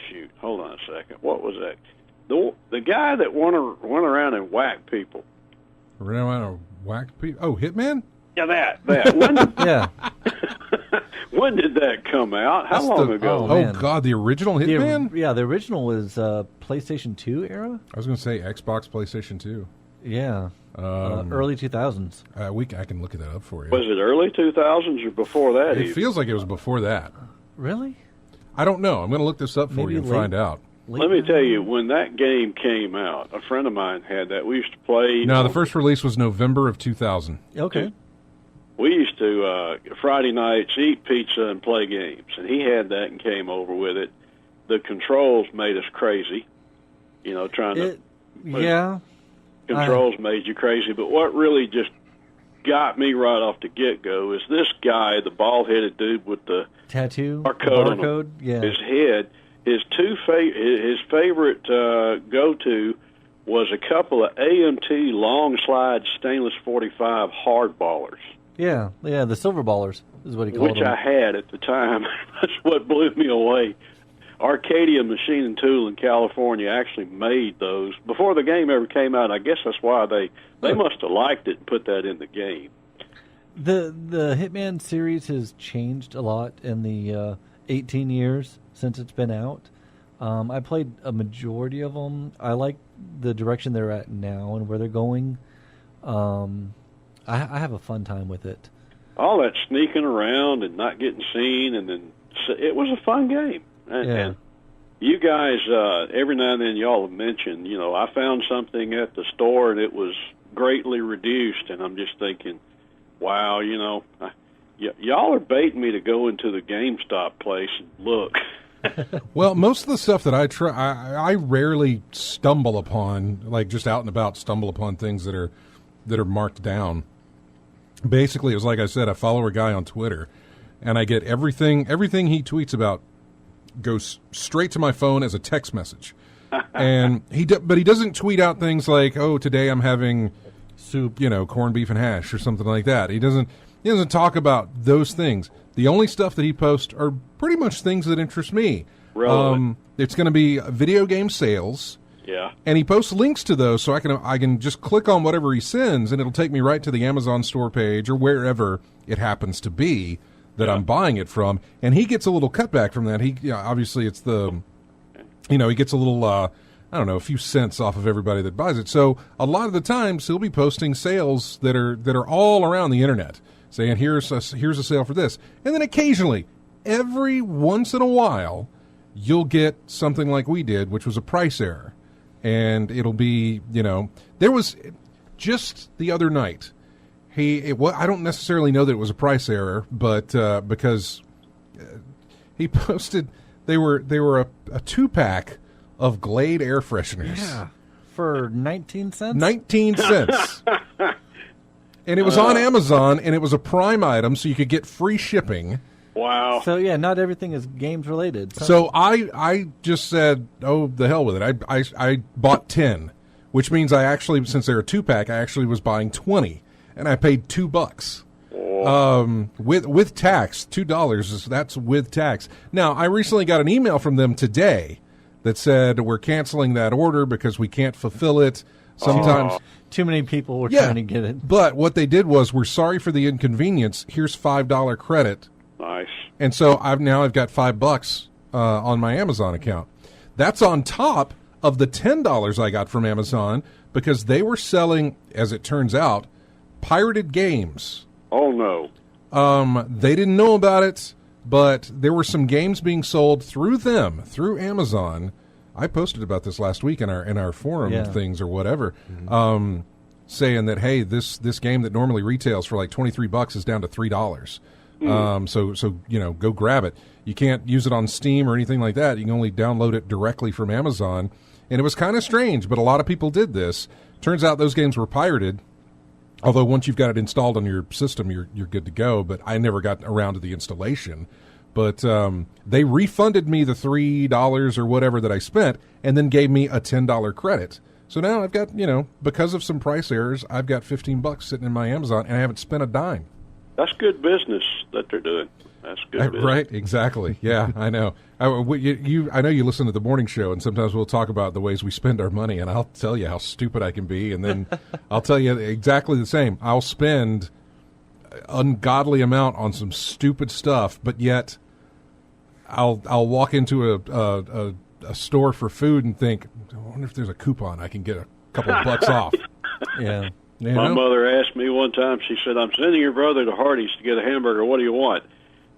shoot, hold on a second. What was that? The guy that went around and whacked people. Ran around and whacked people? Oh, Hitman? Yeah, that. When yeah. When did that come out? How long ago? Oh, God, the original Hitman? The original was PlayStation 2 era? I was going to say Xbox, PlayStation 2. Yeah. Early 2000s. I can look that up for you. Was it early 2000s or before that? It feels like it was before that. Really? I don't know. I'm going to look this up for you and find out. Let me tell you, when that game came out, a friend of mine had that. We used to play. No, the first release was November of 2000. Okay. We used to, Friday nights, eat pizza and play games. And he had that and came over with it. The controls made us crazy, trying to. Yeah. Controls made you crazy. But what really just got me right off the get-go is this guy, the bald-headed dude with the tattoo, barcode on his head. His favorite go-to was a couple of AMT long slide stainless 45 hard ballers. Yeah, the silver ballers is what he called them. Which I had at the time. That's what blew me away. Arcadia Machine and Tool in California actually made those before the game ever came out. I guess that's why they must have liked it and put that in the game. The Hitman series has changed a lot in the 18 years since it's been out. I played a majority of them. I like the direction they're at now and where they're going. I have a fun time with it. All that sneaking around and not getting seen, and then it was a fun game. And you guys, every now and then, y'all have mentioned, I found something at the store and it was greatly reduced, and I'm just thinking, wow, y'all are baiting me to go into the GameStop place and look. Well, most of the stuff that I try, I rarely stumble upon, like just out and about, stumble upon things that are marked down. Basically, it was like I said, I follow a guy on Twitter, and I get everything he tweets about goes straight to my phone as a text message. And but he doesn't tweet out things like, "Oh, today I'm having soup, corned beef and hash," or something like that. He doesn't talk about those things. The only stuff that he posts are pretty much things that interest me. It's going to be video game sales. Yeah. And he posts links to those, so I can just click on whatever he sends, and it'll take me right to the Amazon store page or wherever it happens to be that I'm buying it from. And he gets a little cutback from that. Obviously it's he gets a little a few cents off of everybody that buys it. So a lot of the times he'll be posting sales that are all around the internet, saying here's a sale for this. And then occasionally, every once in a while, you'll get something like we did, which was a price error. And it'll be, there was just the other night. I don't necessarily know that it was a price error, but because he posted, they were a 2-pack of Glade air fresheners. Yeah, for 19 cents. 19 cents. And it was on Amazon, and it was a Prime item, so you could get free shipping. Wow. So, not everything is games related. So I just said, oh, the hell with it. I bought 10, which means I actually, since they're a 2-pack, I actually was buying 20, and I paid $2. With tax, $2, that's with tax. Now, I recently got an email from them today that said, we're canceling that order because we can't fulfill it. Sometimes too many people were trying to get it. But what they did was, we're sorry for the inconvenience. Here's $5 credit. Nice. And so I've got $5 on my Amazon account. That's on top of the $10 I got from Amazon, because they were selling, as it turns out, pirated games. Oh no. They didn't know about it, but there were some games being sold through Amazon. I posted about this last week in our forum things or whatever, saying that, hey, this game that normally retails for like $23 is down to $3. So go grab it. You can't use it on Steam or anything like that. You can only download it directly from Amazon. And it was kind of strange, but a lot of people did this. Turns out those games were pirated. Although once you've got it installed on your system, you're good to go. But I never got around to the installation. But they refunded me the $3 or whatever that I spent, and then gave me a $10 credit. So now I've got, because of some price errors, I've got $15 sitting in my Amazon, and I haven't spent a dime. That's good business that they're doing. That's good business. Right, exactly. Yeah, I know. I know you listen to the morning show, and sometimes we'll talk about the ways we spend our money, and I'll tell you how stupid I can be, and then I'll tell you exactly the same. I'll spend ungodly amount on some stupid stuff, but yet I'll walk into a store for food and think, I wonder if there's a coupon I can get a couple of bucks off. Yeah. My mother asked me one time, she said, I'm sending your brother to Hardee's to get a hamburger. What do you want?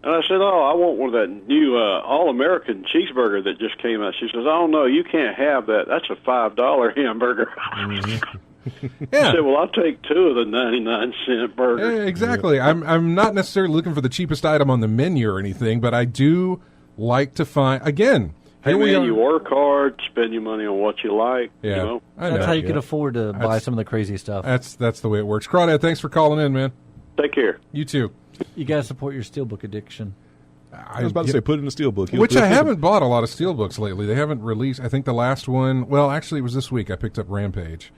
And I said, I want one of that new All-American cheeseburger that just came out. She says, oh, no, you can't have that. That's a $5 hamburger. Yeah. I said, well, I'll take 2 of the 99-cent burgers. Yeah, exactly. I'm not necessarily looking for the cheapest item on the menu or anything, but I do like to find, again, hey, man, you work hard, spend your money on what you like. Yeah. I know. That's how you can afford to buy some of the crazy stuff. That's the way it works. Crawdad, thanks for calling in, man. Take care. You too. You got to support your steelbook addiction. I was about to say, put it in a steelbook. Which I haven't bought a lot of steelbooks lately. They haven't released. I think the last one, well, actually, it was this week. I picked up Rampage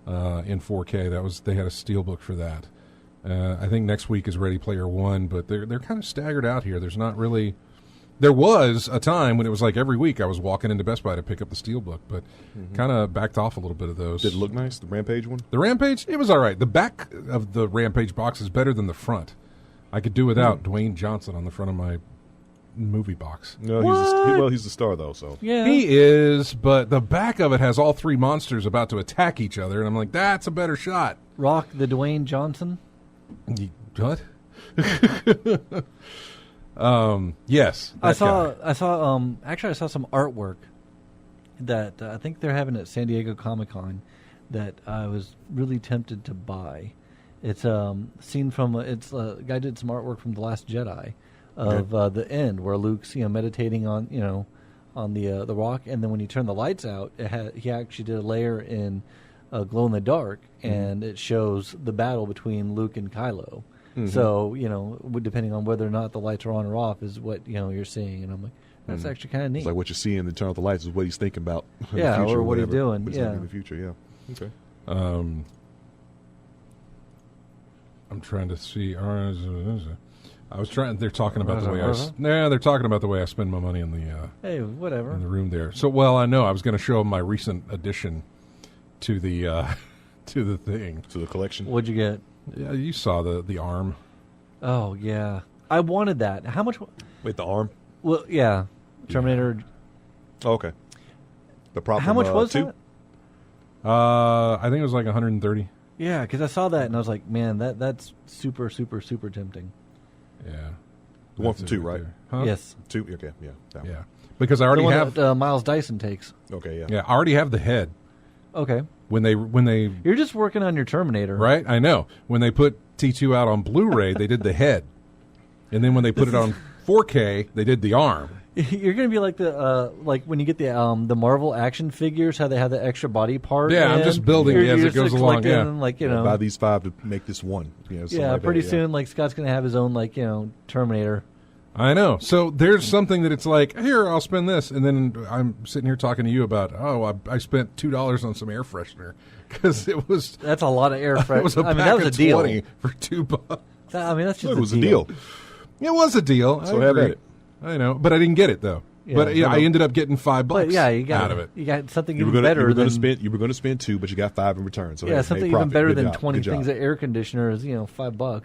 in 4K. They had a steelbook for that. I think next week is Ready Player One, but they're kind of staggered out here. There's not really. There was a time when it was like every week I was walking into Best Buy to pick up the steelbook, but kind of backed off a little bit of those. Did it look nice, the Rampage one? The Rampage, it was all right. The back of the Rampage box is better than the front. I could do without Dwayne Johnson on the front of my movie box. No, he's the star, though, so. Yeah. He is, but the back of it has all 3 monsters about to attack each other, and I'm like, that's a better shot. Rock the Dwayne Johnson? What? Yes. I saw guy. actually I saw some artwork that I think they're having at San Diego Comic-Con that I was really tempted to buy. It's scene from it's a guy did some artwork from The Last Jedi of the end where Luke's meditating on on the rock, and then when you turn the lights out, he actually did a layer in glow in the dark, and it shows the battle between Luke and Kylo. So depending on whether or not the lights are on or off is what you're seeing, and I'm like, that's actually kind of neat. It's like what you see in the turn off the lights is what he's thinking about. In Yeah, the future or what he's whatever. doing, What he's yeah. gonna do in the future. Yeah. Okay. I'm trying to see. I was trying. They're talking about the way they're talking about the way I spend my money in the Hey, whatever. in the room there. So, well, I know I was going to show them my recent addition to the to the thing. To the collection. What'd you get? Yeah, you saw the arm. Oh yeah, I wanted that. How much? Wait, the arm. Well, yeah, Terminator. Oh, okay. The prop. How from, much was 2? that? I think it was like 130. Yeah, because I saw that and I was like, man, that's super, super, super tempting. Yeah, The one That's from it 2, right? there. Huh? Yes, 2. Okay. Yeah. That one. Yeah, because I already the one have. that Miles Dyson takes. Okay. Yeah. Yeah, I already have the head. Okay, When they you're just working on your Terminator, right? I know. When they put T2 out on Blu-ray, they did the head, and then when they put it on 4K, they did the arm. You're gonna be like the like when you get the Marvel action figures, how they have the extra body part. Yeah, I'm just building You're as it just, goes like, along, collecting, yeah. like Buy these 5 to make this one. Something yeah. like Pretty that, soon, like Scott's gonna have his own Terminator. I know. So there's something that it's like, here, I'll spend this. And then I'm sitting here talking to you about, I spent $2 on some air freshener because it was That's a lot of air it was a freshener. I mean, pack that was a of deal. 20 for $2. I mean, that's just It was a deal. It was a deal. So I have agree. at it. I know, but I didn't get it though. Yeah, but yeah, no. I ended up getting $5 But yeah, you got out of it. You got something You were even gonna, better you were than gonna spend. You were going to spend 2, but you got 5 in return. So hey, something hey, even profit. better Good than job. 20 Good job. things. An air conditioner is $5.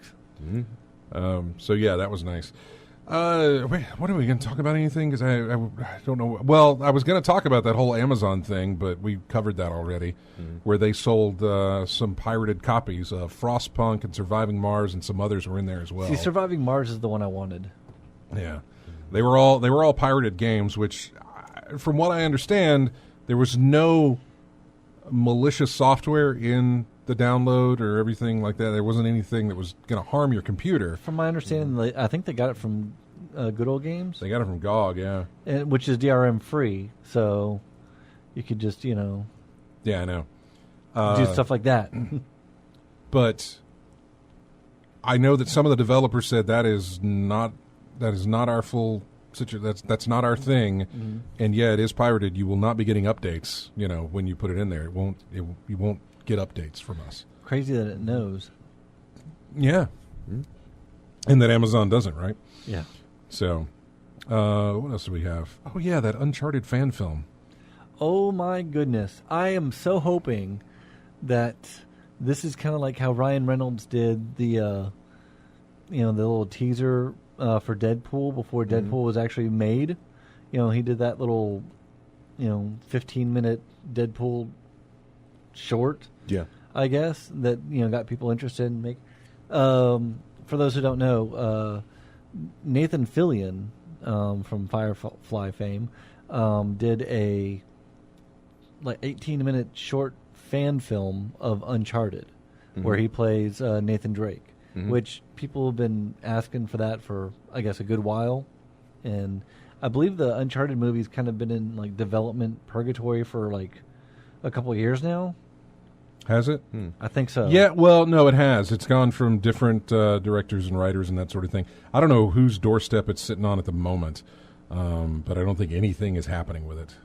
So yeah, that was nice. Wait, what are we going to talk about? Anything? Because I don't know. Well, I was going to talk about that whole Amazon thing, but we covered that already, where they sold some pirated copies of Frostpunk and Surviving Mars, and some others were in there as well. See, Surviving Mars is the one I wanted. Yeah, they were all pirated games, which, from what I understand, there was no malicious software in the download or everything like that. There wasn't anything that was going to harm your computer. From my understanding, I think they got it from Good Old Games, They got it from GOG, yeah. which is DRM free, so you could just Yeah, I know. do stuff like that. But I know that some of the developers said that is not our full situation. That's not our thing. And yeah, it is pirated. You will not be getting updates. When you put it in there, you won't get updates from us. Crazy that it knows. Yeah, and that Amazon doesn't, right? Yeah. So, what else do we have? Oh yeah, that Uncharted fan film. Oh my goodness! I am so hoping that this is kind of like how Ryan Reynolds did the little teaser for Deadpool before Deadpool was actually made. He did that little 15-minute Deadpool short. Yeah. I guess that got people interested in make. For those who don't know, Nathan Fillion from Firefly fame did a 18-minute short fan film of Uncharted, where he plays Nathan Drake, which people have been asking for that for I guess a good while, and I believe the Uncharted movie's kind of been in development purgatory for a couple of years now. Has it? I think so. Yeah, well, no, it has. It's gone from different directors and writers and that sort of thing. I don't know whose doorstep it's sitting on at the moment, but I don't think anything is happening with it.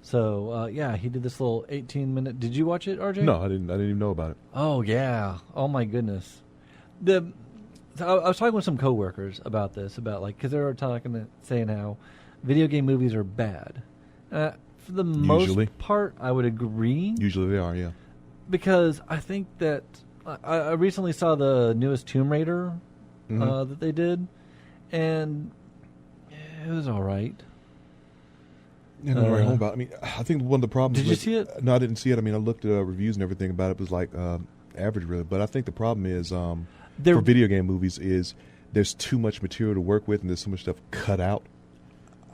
So yeah, he did this little 18-minute. Did you watch it, RJ? No, I didn't even know about it. Oh yeah. Oh my goodness. So I was talking with some coworkers about this, because they were saying how video game movies are bad. For the Usually. most part, I would agree. Usually they are, yeah. Because I think that I recently saw the newest Tomb Raider that they did, and it was all right. Yeah, no, right home about. I mean, I think one of the problems. Did you see it? No, I didn't see it. I mean, I looked at reviews and everything about it. It was like average, really. But I think the problem is for video game movies is there's too much material to work with, and there's so much stuff cut out.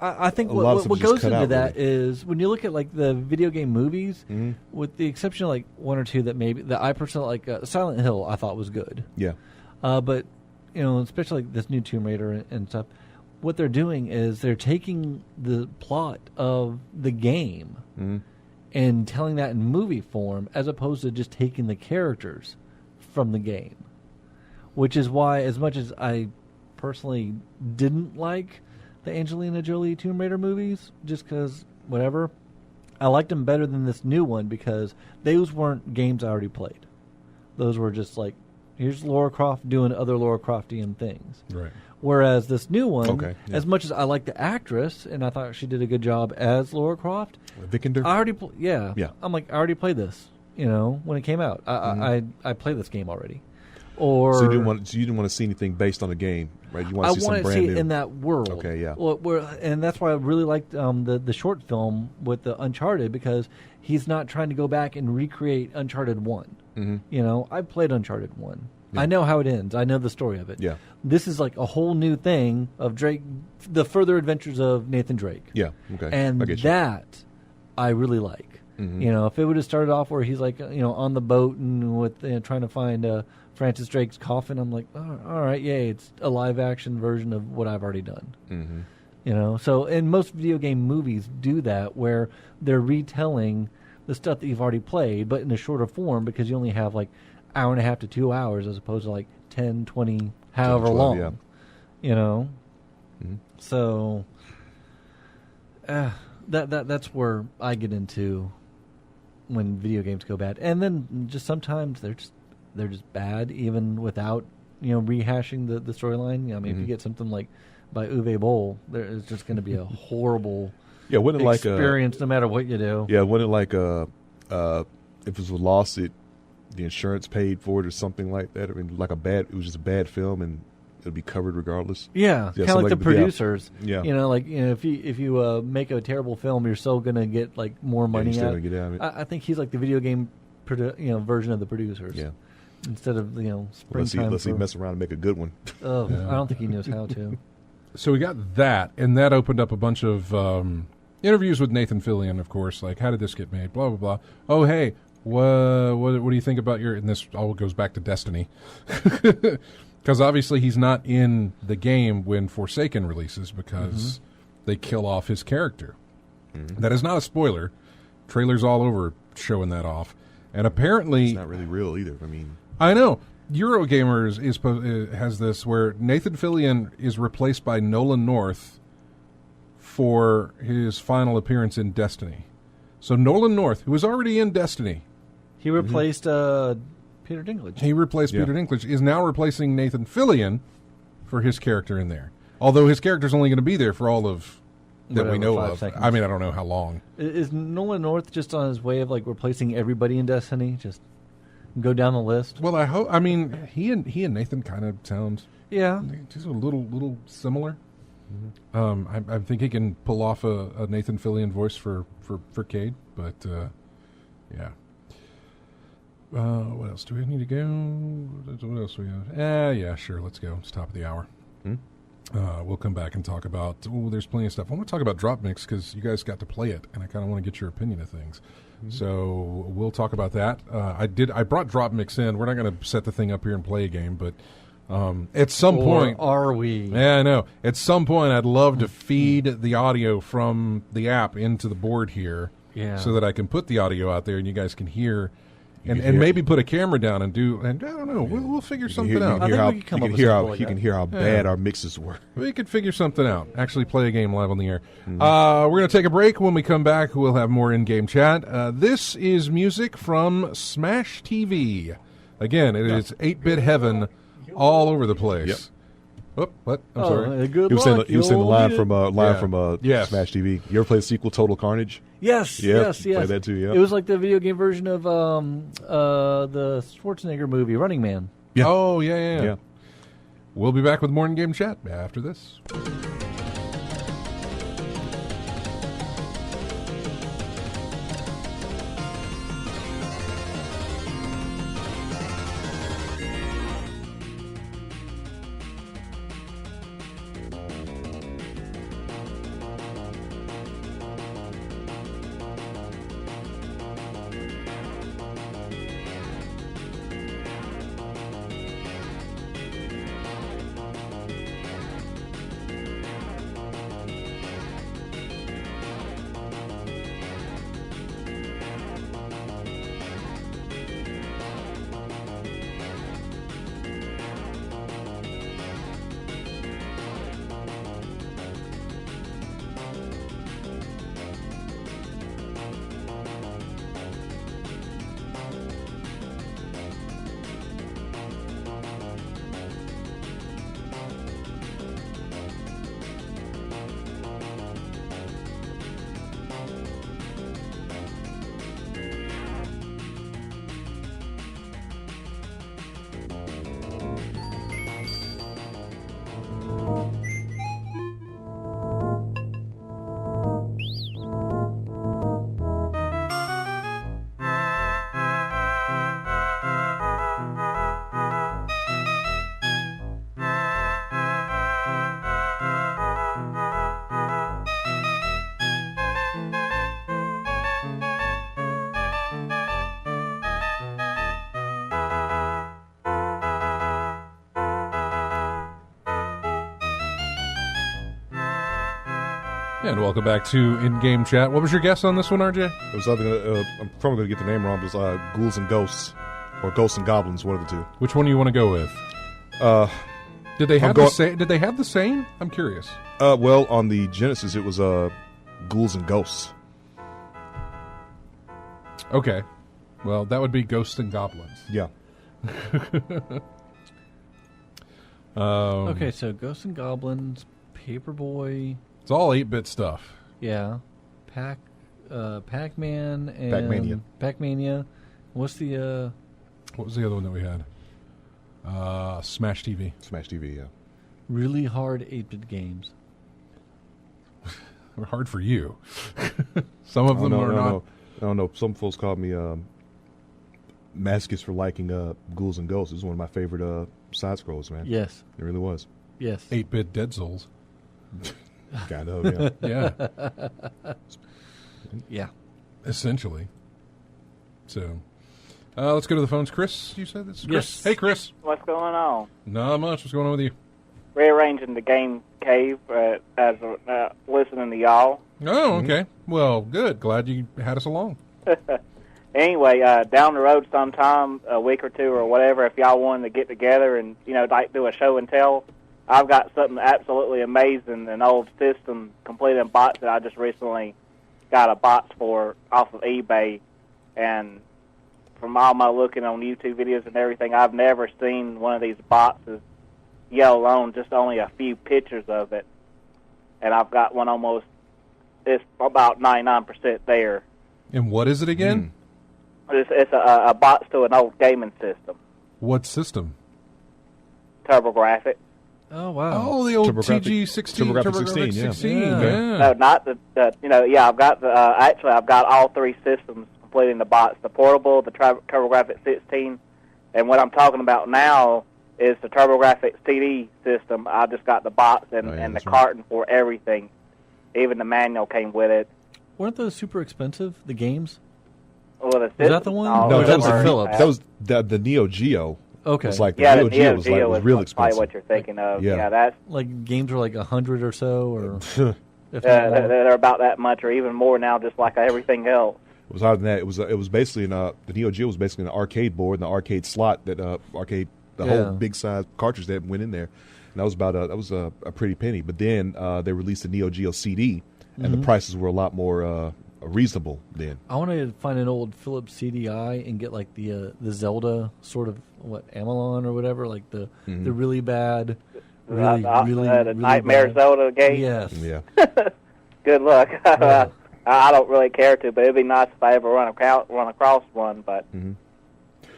I think what goes into that is when you look at like the video game movies, with the exception of like one or two that I personally like, Silent Hill I thought was good. Yeah. But especially like this new Tomb Raider and stuff, what they're doing is they're taking the plot of the game and telling that in movie form, as opposed to just taking the characters from the game. Which is why, as much as I personally didn't like the Angelina Jolie Tomb Raider movies, just because whatever, I liked them better than this new one because those weren't games I already played. Those were just like, here's Lara Croft doing other Lara Croftian things. Right. Whereas this new one, as much as I like the actress and I thought she did a good job as Lara Croft, Vikander? I already I'm like, I already played this. When it came out, I played this game already. Or so you didn't want to see anything based on the game, right? You want to see some brand new in that world. Okay, yeah. And that's why I really liked the short film with the Uncharted, because he's not trying to go back and recreate Uncharted 1. I played Uncharted 1. Yeah. I know how it ends. I know the story of it. Yeah. This is like a whole new thing of Drake, the further adventures of Nathan Drake. Yeah. Okay. And that I really like. If it would have started off where he's like, on the boat and with trying to find Francis Drake's coffin, I'm like, oh, all right, yay, it's a live action version of what I've already done. So and most video game movies do that, where they're retelling the stuff that you've already played, but in a shorter form, because you only have like hour and a half to 2 hours as opposed to like 10, 20, however 12, long. Yeah. So that's where I get into when video games go bad. And then just sometimes they're just bad, even without rehashing the storyline. I mean, if you get something like by Uwe Boll, there is just going to be a horrible experience no matter what you do. Yeah, wasn't it like if it was a lawsuit, the insurance paid for it or something like that? I mean, it was just a bad film and it'll be covered regardless. Yeah, kind of like the producers. Yeah. If you make a terrible film, you're still going to get like more money out of it. I think he's like the video game version of the producers. Yeah. Instead of springtime. Let's see, mess around and make a good one. Oh, yeah. I don't think he knows how to. So we got that, and that opened up a bunch of interviews with Nathan Fillion, of course. Like, how did this get made? Blah blah blah. Oh, hey, what do you think about your? And this all goes back to Destiny, because obviously he's not in the game when Forsaken releases because they kill off his character. That is not a spoiler. Trailers all over showing that off, and apparently it's not really real either. I mean, I know. Eurogamer has this where Nathan Fillion is replaced by Nolan North for his final appearance in Destiny. So Nolan North, who was already in Destiny, he replaced Peter Dinklage. Peter Dinklage, is now replacing Nathan Fillion for his character in there. Although his character's only going to be there for all of that we know of. Seconds. I mean, I don't know how long. Is Nolan North just on his way of like replacing everybody in Destiny? Just go down the list. Well, I hope. I mean, he and Nathan kind of sound just a little similar. I think he can pull off a Nathan Fillion voice for Cade, but yeah. What else do we need to go? What else do we have? Yeah, sure. Let's go. It's top of the hour. We'll come back and talk about. There's plenty of stuff. I want to talk about Drop Mix because you guys got to play it, and I kind of want to get your opinion of things. So we'll talk about that. I brought Drop Mix in. We're not going to set the thing up here and play a game, but at some point, are we? Yeah, I know. At some point, I'd love to feed the audio from the app into the board here, so that I can put the audio out there and you guys can hear. And maybe put a camera down and I don't know. We'll figure something out. You can hear how bad our mixes were. We could figure something out. Actually play a game live on the air. We're going to take a break. When we come back, we'll have more in-game chat. This is music from Smash TV. Again, it is 8-bit heaven all over the place. Yep. Oh, what? I'm sorry. He was saying the line from Smash TV. You ever play the sequel Total Carnage? Yes. Play that too. Yeah. It was like the video game version of the Schwarzenegger movie, Running Man. Yeah. Oh yeah. We'll be back with more in-game chat after this. And welcome back to In-Game Chat. What was your guess on this one, RJ? It was something. I'm probably going to get the name wrong. But it was Ghouls and Ghosts, or Ghosts and Goblins, one of the two. Which one do you want to go with? Did they have Did they have the same? I'm curious. Well, on the Genesis, it was Ghouls and Ghosts. Okay. Well, that would be Ghosts and Goblins. Yeah. Okay, so Ghosts and Goblins, Paperboy. It's all 8-bit stuff. Yeah. Pac-Man and... Pac-Mania. Pac-Mania. What's the... What was the other one that we had? Smash TV. Smash TV, yeah. Really hard 8-bit games. They're hard for you. Some of them are not. No. Some folks called me masochist for liking Ghouls and Ghosts. It was one of my favorite side scrolls, man. Yes. It really was. Yes. 8-bit Dead Souls. Kind of, yeah. Yeah. Yeah. Essentially. So, let's go to the phones. Chris, you said this is Chris? Yes. Hey, Chris. What's going on? Not much. What's going on with you? Rearranging the game cave as listening to y'all. Oh, okay. Well, good. Glad you had us along. Anyway, down the road sometime, a week or two or whatever, if y'all wanted to get together and, like do a show and tell, I've got something absolutely amazing, an old system completed in box that I just recently got a box for off of eBay. And from all my looking on YouTube videos and everything, I've never seen one of these boxes, yet alone just only a few pictures of it. And I've got one almost, it's about 99% there. And what is it again? It's a box to an old gaming system. What system? TurboGrafx. Oh, wow. Oh, the old TurboGrafx- TG16. TurboGrafx 16, yeah. No, not I've got I've got all three systems completing the box: the portable, the TurboGrafx 16, and what I'm talking about now is the TurboGrafx CD system. I just got the box and the carton for everything. Even the manual came with it. Weren't those super expensive, the games? Well, Was that the one? No, Or that was the Philips? That was the Neo Geo. Okay. Was like the Yeah, Neo the Geo was real probably expensive. what you're thinking of. Yeah. Yeah, that's Like games were like 100 or so, or if not more. they're about that much, or even more now, just like everything else. It was higher than that. It was basically the Neo Geo was basically an arcade board and the arcade slot that whole big size cartridge that went in there, and that was about a pretty penny. But then they released the Neo Geo CD, and the prices were a lot more reasonable then. I want to find an old Philips CDI and get like the Zelda sort of Amalon or whatever, like the really bad, really Nightmare bad. Zelda game. Yes. Yeah. Good luck. Yeah. I don't really care to, but it'd be nice if I ever run across one. But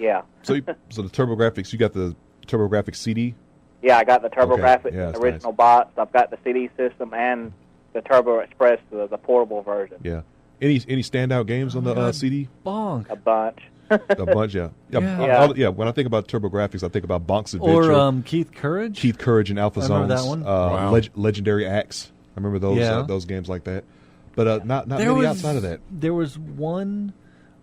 yeah. So the TurboGrafx, you got the TurboGrafx CD. Yeah, I got the TurboGrafx Yeah, that's original box. I've got the CD system and the Turbo Express, the portable version. Yeah. Any standout games on the CD? Bonk. A bunch. A bunch, yeah. Yeah. When I think about TurboGrafx, I think about Bonk's Adventure. Or Keith Courage. Keith Courage and Alpha I Zones. remember that one. Wow. Legendary Axe. I remember those games like that. But not many outside of that. There was one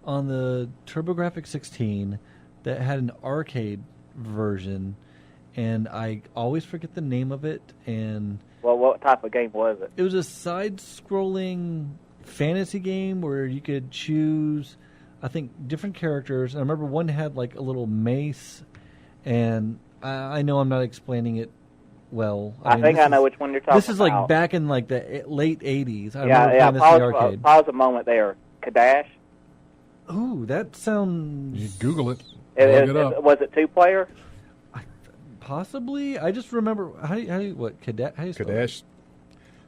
on the TurboGrafx 16 that had an arcade version, and I always forget the name of it. And Well, what type of game was it? it was a side-scrolling fantasy game where you could choose, I think, different characters. And I remember one had like a little mace, and I know I'm not explaining it well. I think I know which one you're talking about. This is like back in like the late 80s. I remember Yeah. playing this in the arcade. Pause a moment there. Kadash. Ooh, that sounds... You Google it. Look it up. Was it 2-player? Possibly. I just remember... How do you Kadash? How do you spell that? Kadash.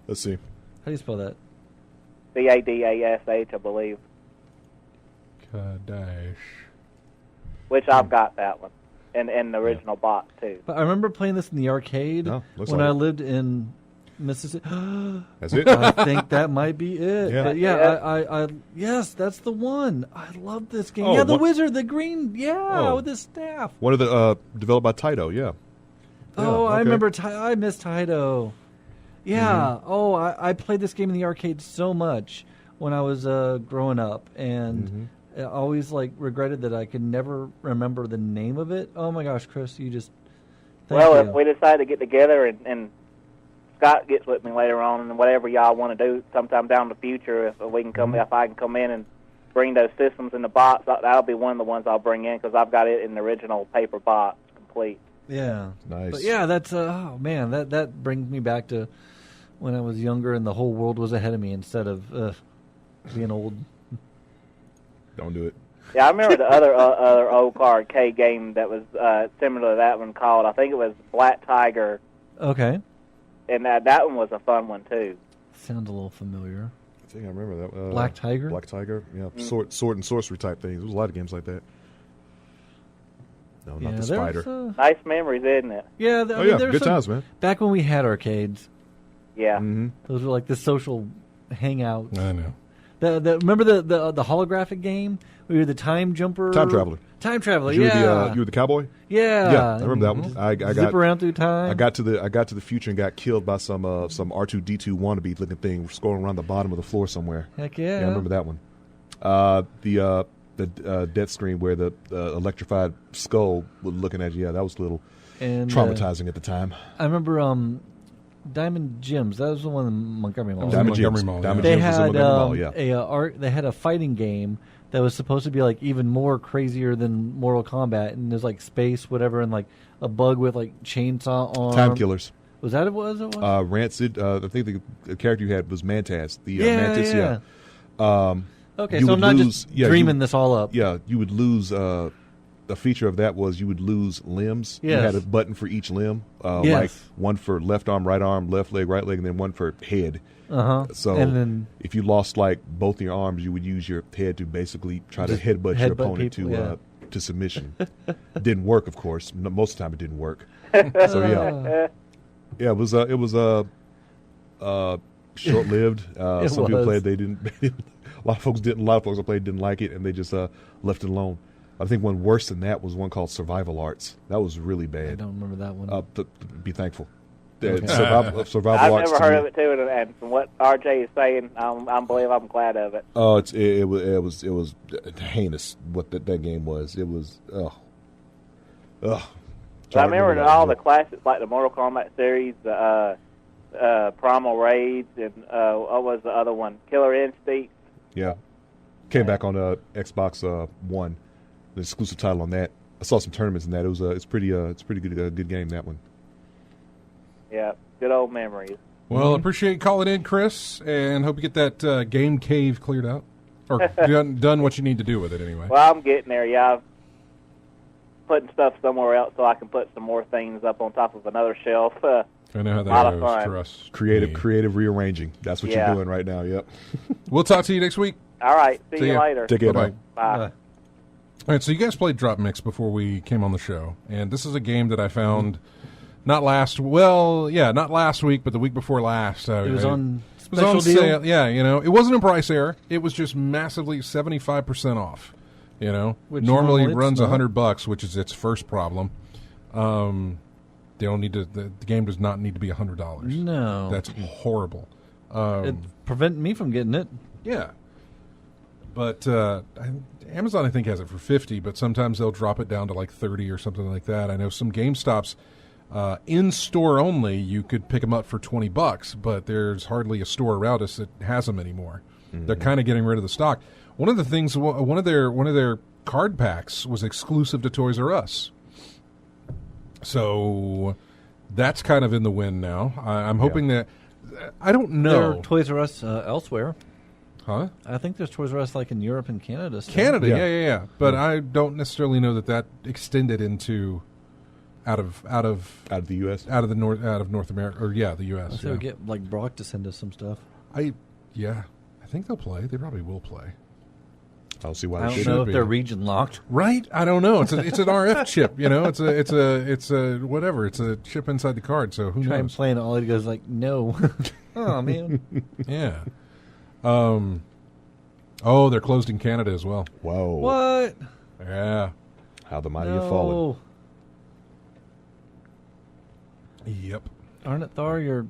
Let's see. How do you spell that? Cadash, I believe. Kadash. Which I've got that one. In the original box, too. But I remember playing this in the arcade Oh, looks when like I it. lived in Mississippi. That's it. I think that might be it. Yeah. But Yeah. I yes, that's the one. I love this game. Oh, Yeah, the what- wizard, the green, Oh. with the staff. One of the developed by Taito. Yeah. Oh, I okay. remember. I miss Taito. Yeah. Oh, I played this game in the arcade so much when I was growing up, and I always regretted that I could never remember the name of it. Oh my gosh, Chris, you just. Thank you. If we decide to get together and Scott gets with me later on, and whatever y'all want to do sometime down the future, if we can come, if I can come in and bring those systems in the box, that'll be one of the ones I'll bring in because I've got it in the original paper box, complete. Yeah. Nice. But yeah, that's oh man, that brings me back to when I was younger and the whole world was ahead of me instead of being old. Don't do it. Yeah, I remember the other old arcade game that was similar to that one called, I think it was Black Tiger, Okay. and that one was a fun one too. Sounds a little familiar. I think I remember that. Black Tiger? Black Tiger, yeah. Sword and sorcery type things. There was a lot of games like that. No, not the spider. Nice memories, isn't it? Yeah, I mean, good times, man. Back when we had arcades, Yeah. Mm-hmm. those were like the social hangouts. I know. Remember the holographic game? We were the time jumper. Time traveler. Time traveler. You Yeah. were the cowboy. Yeah. Yeah, I remember that one. I Zip got around through time. I got to the future and got killed by some R2D2 wannabe looking thing scrolling around the bottom of the floor somewhere. Heck yeah. Yeah, I remember that one. The death screen where the electrified skull was looking at you. Yeah, that was a little And traumatizing at the time. I remember Diamond Gems. That was the one in Montgomery Mall. Diamond Montgomery Gems. Mall, Diamond They Gems was in had Montgomery Mall, yeah. they had a fighting game that was supposed to be like even more crazier than Mortal Kombat, and there's like space, whatever, and like a bug with like chainsaw arm. Time Killers. Was that what it was? Rancid. I think the character you had was Mantaz. The Yeah, Mantis. yeah. Okay, you so would I'm not lose- just yeah, dreaming you- this all up. Yeah, you would lose. A feature of that was you would lose limbs. Yes. You had a button for each limb, Yes. like one for left arm, left leg, right leg, and then one for head. So And then if you lost like both your arms, you would use your head to basically try to Just headbutt your headbutt opponent people, to submission. Didn't work, of course. Most of the time, it didn't work. So yeah, it was short lived. Some people was. played. They didn't. A lot of folks didn't. A lot of folks that played didn't like it, and they just left it alone. I think one worse than that was one called Survival Arts. That was really I bad. don't remember that one. Be thankful. Okay. Survival I've Arts. never to heard me- of it too, and from what RJ is saying, I believe I'm glad of it. Oh, it was heinous what that game was. It was ugh. But I remember all the classics like the Mortal Kombat series, Primal Raids, and what was the other one? Killer Instinct. Yeah, came back on Xbox One, the exclusive title on that. I saw some tournaments in that. It's pretty good game, that one. Yeah, good old memories. Well, appreciate you calling in, Chris, and hope you get that game cave cleared out. Or done what you need to do with it anyway. Well, I'm getting there. Yeah, I'm putting stuff somewhere else so I can put some more things up on top of another shelf. I know how lot that of goes. fun. Trust Creative me. rearranging. That's what Yeah. you're doing right now. Yep. We'll talk to you next week. All right, see See you ya. later. Take care. Bye-bye. Bye. Bye. All right, so you guys played Drop Mix before we came on the show, and this is a game that I found not last week, but the week before last. it was on It was on special deal. sale. Yeah, it wasn't a price error. It was just massively 75% off. Which normally normally runs it's not. $100, which is its first problem. They don't need to. The game does not need to be $100. No. That's horrible. It prevented me from getting it. Yeah. But Amazon, I think, has it for $50, but sometimes they'll drop it down to like $30 or something like that. I know some GameStops, in store only, you could pick them up for $20, but there's hardly a store around us that has them anymore. Mm-hmm. They're kind of getting rid of the stock. One of the things, one of their card packs was exclusive to Toys R Us, so that's kind of in the wind now. I'm hoping that. I don't know. There are Toys R Us elsewhere. Huh? I think there's Toys R Us like in Europe and Canada. Still. Canada, Yeah. yeah. But I don't necessarily know that extended into out of the U.S. out of North America, or the U.S. So we get like Brock to send us some stuff. I think they'll play. They probably will play. I don't see why I they don't should. know be. if they're region locked. Right? I don't know. It's an RF chip. It's a whatever. It's a chip inside the card. So who Try and knows? play it, all he goes like, no. Oh man. Yeah. Oh, they're closed in Canada as well. Whoa! What? Yeah. How the mighty have fallen. No. Yep. Darn it, Thor, you're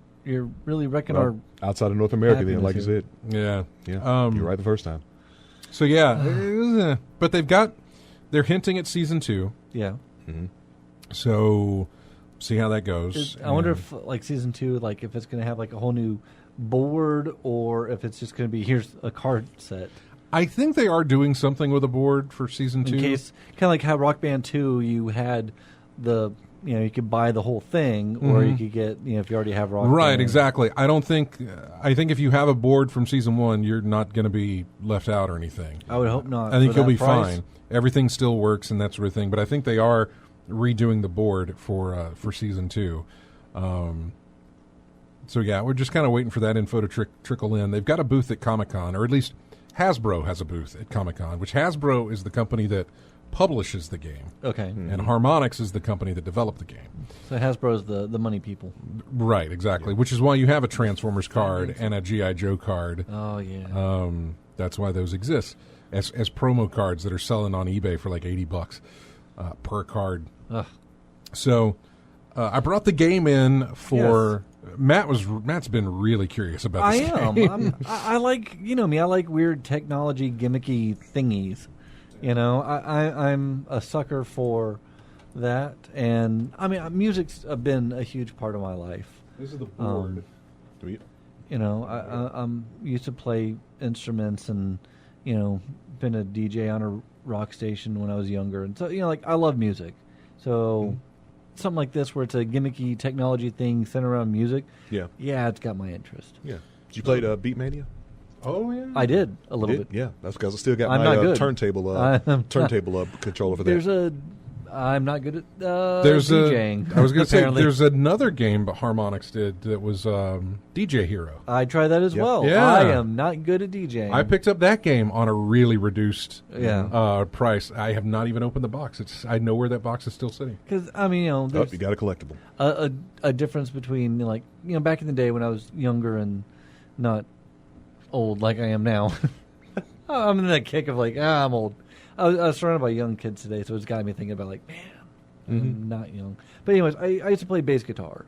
really wrecking Well, outside of North America, then, like you happiness said. Yeah. Yeah, you're right the first time. So yeah, but they're hinting at season 2. Yeah. Mm-hmm. So see how that goes. I wonder if like season 2, like if it's going to have like a whole new board or if it's just going to be here's a card set. I think they are doing something with a board for season 2. In case, kind of like how Rock Band 2, you had you could buy the whole thing, or you could get, if you already have Rock Band. Right, exactly. I think if you have a board from season 1, you're not going to be left out or anything. I would hope not. I think you'll be price. fine. Everything still works and that sort of thing, but I think they are redoing the board for season 2. So yeah, we're just kind of waiting for that info to trickle in. They've got a booth at Comic-Con, or at least Hasbro has a booth at Comic-Con, which Hasbro is the company that publishes the game. Okay. And Harmonix is the company that developed the game. So Hasbro's the money people. Right, exactly. Which is why you have a Transformers card and a G.I. Joe card. Oh, yeah. That's why those exist as promo cards that are selling on eBay for like $80 per card. Ugh. So I brought the game in for... Yes. Matt's been really curious about this game. I like, me, I like weird technology gimmicky thingies. I'm a sucker for that, and I mean, music's been a huge part of my life. This is the board. I'm used to play instruments, and been a DJ on a rock station when I was younger, and so I love music. So something like this, where it's a gimmicky technology thing centered around music, it's got my interest. Yeah. Did you play Beatmania? Oh yeah, I did a little bit. Yeah, that's because I still got I'm my not good. turntable controller for that. I'm not good at there's DJing. I was going to say there's another game Harmonix did that was DJ Hero. I tried that as well. Yeah. I am not good at DJing. I picked up that game on a really reduced price. I have not even opened the box. I know where that box is still sitting. Because I mean, you got a collectible. A difference between back in the day when I was younger and not old like I am now. I'm in that kick of I'm old. I was surrounded by young kids today, so it's got me thinking about man, I'm not young. But anyways, I used to play bass guitar.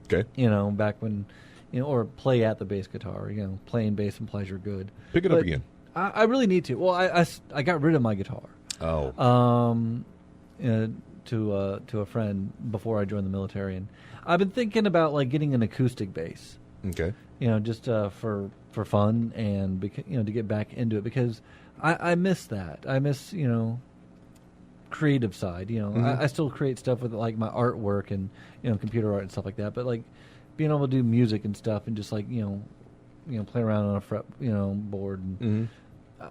Okay. Back when, or play at the bass guitar. Playing bass implies you're good. Pick it up again. I really need to. Well, I got rid of my guitar. Oh. To a friend before I joined the military, and I've been thinking about getting an acoustic bass. Okay. Just for fun and to get back into it, because I miss that. I miss creative side. I still create stuff with my artwork and computer art and stuff like that. But being able to do music and stuff and just play around on a fret board. And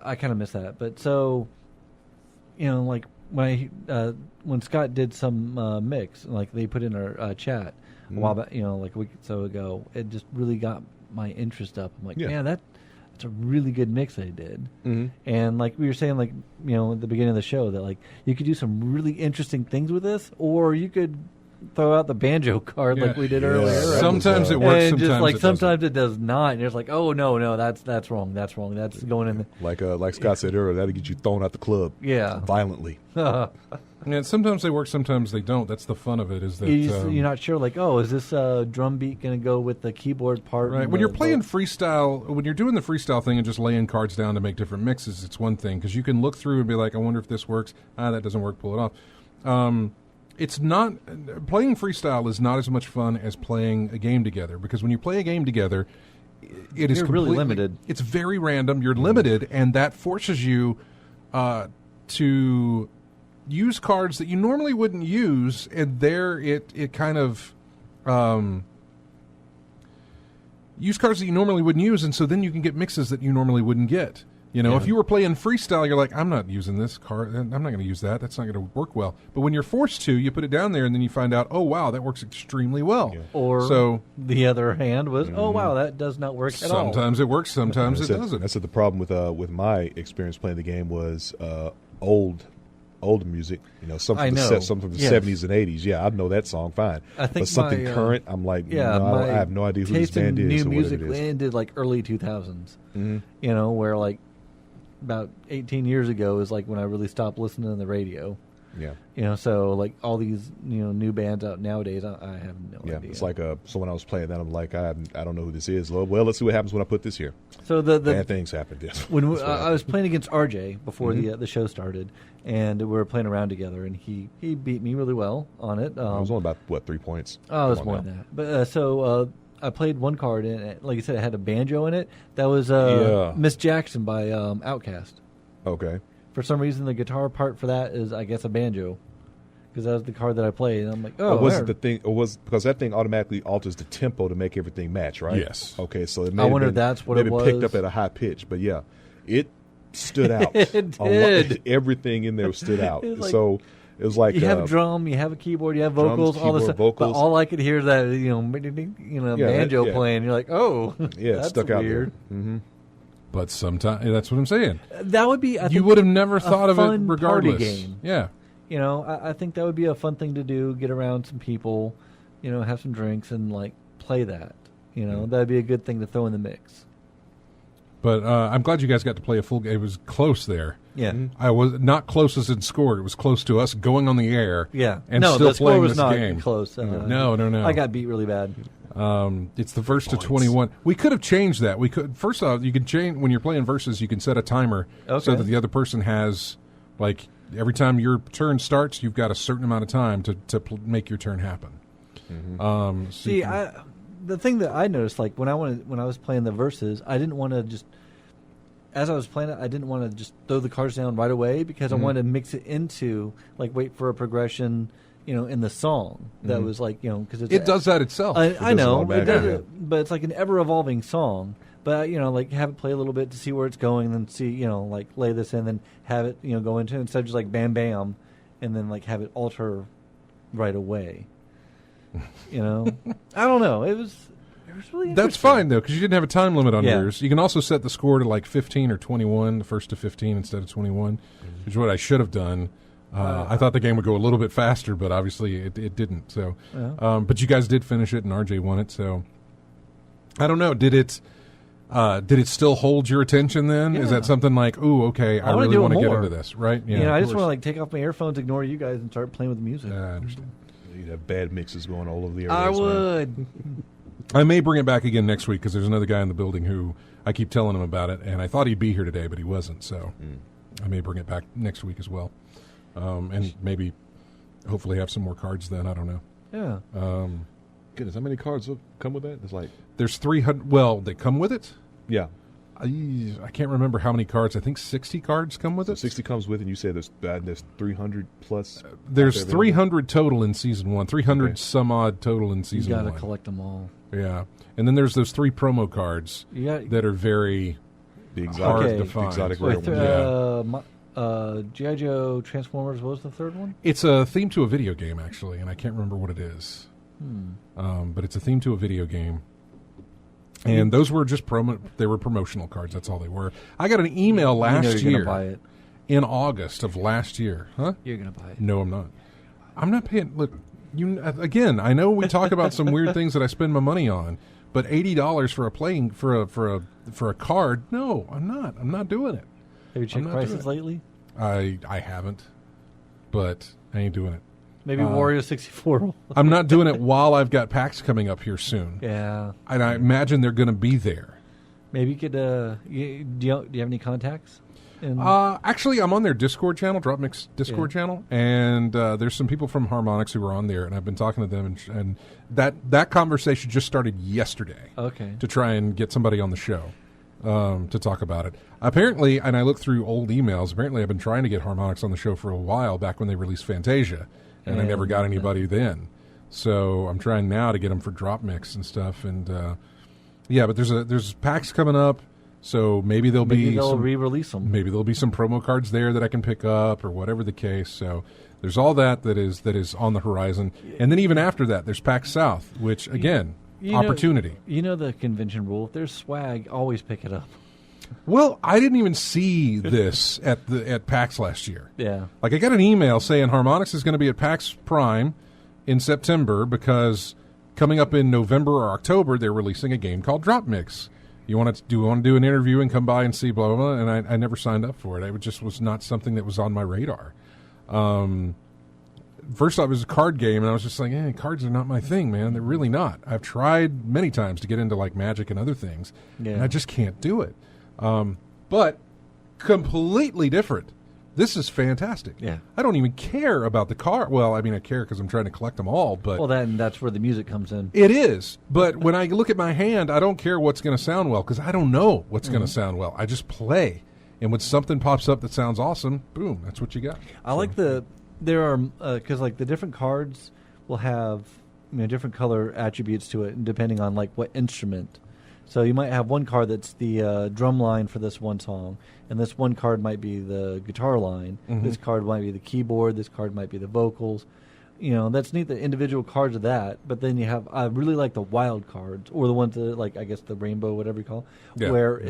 I kind of miss that. But so when Scott did some mix, they put in our chat a while back, a week or so ago, it just really got my interest up. I'm man, that's a really good mix they did. And we were saying, at the beginning of the show, that you could do some really interesting things with this, or you could throw out the banjo card like we did earlier. Right? Sometimes it works, and sometimes it does not. And it's oh no, that's wrong. That's wrong. That's going in. Like Scott said earlier, that'll get you thrown out the club. Yeah, violently. And sometimes they work, sometimes they don't. That's the fun of it. Is that you're not sure? Is this drum beat going to go with the keyboard part? Right. When you're playing freestyle, when you're doing the freestyle thing and just laying cards down to make different mixes, it's one thing, because you can look through and be like, I wonder if this works. That doesn't work. Pull it off. It's not playing freestyle is not as much fun as playing a game together, because when you play a game together, you're really limited. It's very random. You're limited, and that forces you to use cards that you normally wouldn't use, and it kind of use cards that you normally wouldn't use, and so then you can get mixes that you normally wouldn't get. If you were playing freestyle, you're like, I'm not using this card. I'm not going to use that. That's not going to work well. But when you're forced to, you put it down there, and then you find out, oh, wow, that works extremely well. Yeah. Or the other hand was, oh, wow, that does not work at all. Sometimes it works, sometimes it doesn't. That's the problem with my experience playing the game was old music, some from the 70s and 80s. Yeah, I know that song fine. But something current, I'm like, I have no idea who this band is. New music what it is. ended early 2000s. Where about 18 years ago is when I really stopped listening to the radio. Yeah. You know, so like all these new bands out nowadays, I have no idea. It's like so when I was playing that, I'm like, I don't know who this is. Well, let's see what happens when I put this here. So the bad things happened. Yes. When I was playing against RJ before the show started, and we were playing around together, and he beat me really well on it. It was only about 3 points. Oh, it was more than that. But I played one card, and like I said, it had a banjo in it. That was Miss Jackson by Outkast. Okay. For some reason, the guitar part for that is, I guess, a banjo, because that was the card that I played. And I'm like, oh, was it the thing? Or was because that thing automatically alters the tempo to make everything match, right? Yes. Okay, so it I wonder if that's what it was. Maybe picked up at a high pitch, but yeah, it stood out. It did. Everything in there stood out. It was like, so it was like you have a drum, you have a keyboard, you have vocals, all this stuff. Vocals. But all I could hear is that banjo playing. You're like, oh, yeah, that's stuck weird. out there. Mm-hmm. But sometimes that's what I'm saying. That would be. You would have never thought of it regardless. Party game. Yeah. I think that would be a fun thing to do. Get around some people, have some drinks and like play that. That'd be a good thing to throw in the mix. But I'm glad you guys got to play a full game. It was close there. Yeah. I was not closest in score. It was close to us going on the air. Yeah. And no, still the score playing was this not game. Close. No. I got beat really bad. It's the verse to 21. We could have changed that. We could. First off, you can change when you're playing verses. You can set a timer so that the other person has, like, every time your turn starts, you've got a certain amount of time to make your turn happen. Mm-hmm. The thing that I noticed, like when I was playing the verses, I didn't want to just. As I was playing it, I didn't want to just throw the cards down right away because I wanted to mix it into, like, wait for a progression, in the song that was like, because it does that itself. I know, it does, but it's like an ever-evolving song. But like have it play a little bit to see where it's going, and then see, like lay this in, then have it, go into it instead of just like bam bam, and then like have it alter right away. I don't know. It was really That's fine, though, because you didn't have a time limit on Yeah. yours. You can also set the score to like 15 or 21, the first to 15 instead of 21, which is what I should have done. I thought the game would go a little bit faster, but obviously it didn't. So, but you guys did finish it, and RJ won it. So, I don't know. Did it still hold your attention then? Yeah. Is that something like, ooh, okay, I really want to get into this, right? Yeah, I just want to like take off my earphones, ignore you guys, and start playing with the music. I understand. You'd have bad mixes going all over the areas. I man. would. I may bring it back again next week because there's another guy in the building who I keep telling him about it, and I thought he'd be here today, but he wasn't. So I may bring it back next week as well, and maybe, hopefully, have some more cards then. I don't know. Yeah. Goodness, how many cards come with that? It's like There's 300. Well, they come with it. yeah. I can't remember how many cards. I think 60 cards come with So it. 60 comes with, and you said there's 300 plus. There's out there 300 total in season 1. 300 some odd total in You season got to 1. collect them all. Yeah, and then there's those 3 promo cards You got that are very The hard exotic, to the find. exotic Wait, rare ones. G.I. Joe Transformers. What was the third one? It's a theme to a video game, actually, and I can't remember what it is. But it's a theme to a video game. And those were just they were promotional cards. That's all they were. I got an email last you're year gonna buy it. in August of last year. Huh? You're gonna buy it. No, I'm not. I'm not paying. Look, again, I know we talk about some weird things that I spend my money on, but $80 for a card? No, I'm not. I'm not doing it. Have you checked not prices doing lately? I haven't, but I ain't doing it. Maybe Wario 64. I'm not doing it while I've got PAX coming up here soon. Yeah. And I imagine they're going to be there. Maybe you could. Do you have any contacts? Actually, I'm on their Discord channel, DropMix Discord channel, and there's some people from Harmonix who are on there, and I've been talking to them, and that conversation just started yesterday. Okay. To try and get somebody on the show to talk about it. Apparently, and I looked through old emails, apparently I've been trying to get Harmonix on the show for a while, back when they released Fantasia, and I never got anybody then. So I'm trying now to get them for DropMix and stuff, and but there's PAX coming up. So maybe they'll re-release them. Maybe there'll be some promo cards there that I can pick up, or whatever the case. So there's all that is on the horizon, and then even after that, there's PAX South, which again, opportunity. You know the convention rule: if there's swag, always pick it up. Well, I didn't even see this at PAX last year. Yeah, like I got an email saying Harmonix is going to be at PAX Prime in September because coming up in November or October they're releasing a game called DropMix. You want to do an interview and come by and see blah, blah, blah, and I never signed up for it. It just was not something that was on my radar. First off, it was a card game, and I was just like, cards are not my thing, man. They're really not. I've tried many times to get into like Magic and other things, and I just can't do it. But completely different. This is fantastic. Yeah. I don't even care about the card. Well, I mean, I care because I'm trying to collect them all. But that's where the music comes in. It is. But when I look at my hand, I don't care what's going to sound well because I don't know what's going to sound well. I just play. And when something pops up that sounds awesome, boom, that's what you got. I like there are, because like the different cards will have different color attributes to it, depending on like what instrument. So you might have one card that's the drum line for this one song, and this one card might be the guitar line. Mm-hmm. This card might be the keyboard. This card might be the vocals. That's neat, the individual cards of that. But then you have, I really like the wild cards, or the ones that, like, I guess the rainbow, whatever you call it, where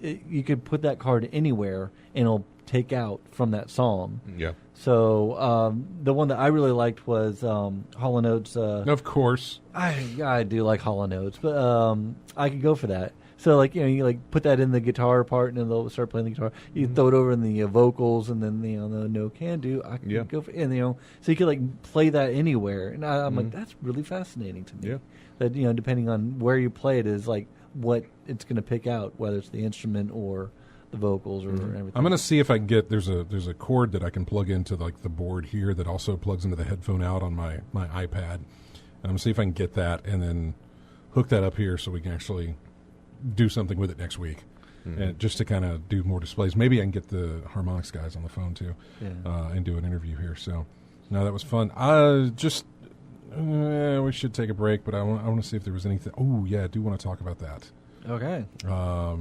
you could put that card anywhere, and it'll take out from that song. Yeah. So the one that I really liked was Hall & Oates. Of course. I do like Hall & Oates, but I could go for that. So, like, you like put that in the guitar part, and then they'll start playing the guitar. You throw it over in the vocals, and then the no can do. I can go for, and so you could like play that anywhere. And I'm like, that's really fascinating to me. Yeah. That depending on where you play it is like what it's going to pick out, whether it's the instrument or the vocals or everything. I'm going to see if I can get there's a cord that I can plug into like the board here that also plugs into the headphone out on my iPad. And I'm going to see if I can get that and then hook that up here so we can actually do something with it next week, and just to kind of do more displays. Maybe I can get the harmonics guys on the phone too, and do an interview here. So, no, that was fun. We should take a break, but I want to see if there was anything. Oh yeah, I do want to talk about that. Okay. Let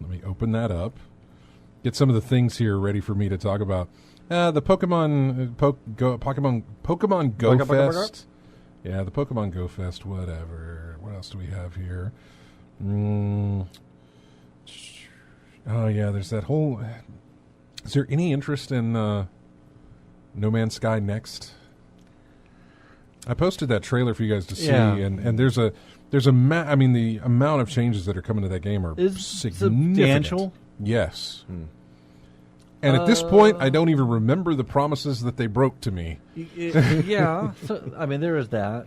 me open that up. Get some of the things here ready for me to talk about. The Pokemon Go Fest. Yeah, the Pokemon Go Fest. Whatever. What else do we have here? Oh yeah, there's that whole. Is there any interest in No Man's Sky Next? I posted that trailer for you guys to see, and there's a the amount of changes that are coming to that game are significant. Substantial? Yes. And at this point, I don't even remember the promises that they broke to me. Yeah, so, I mean, there is that.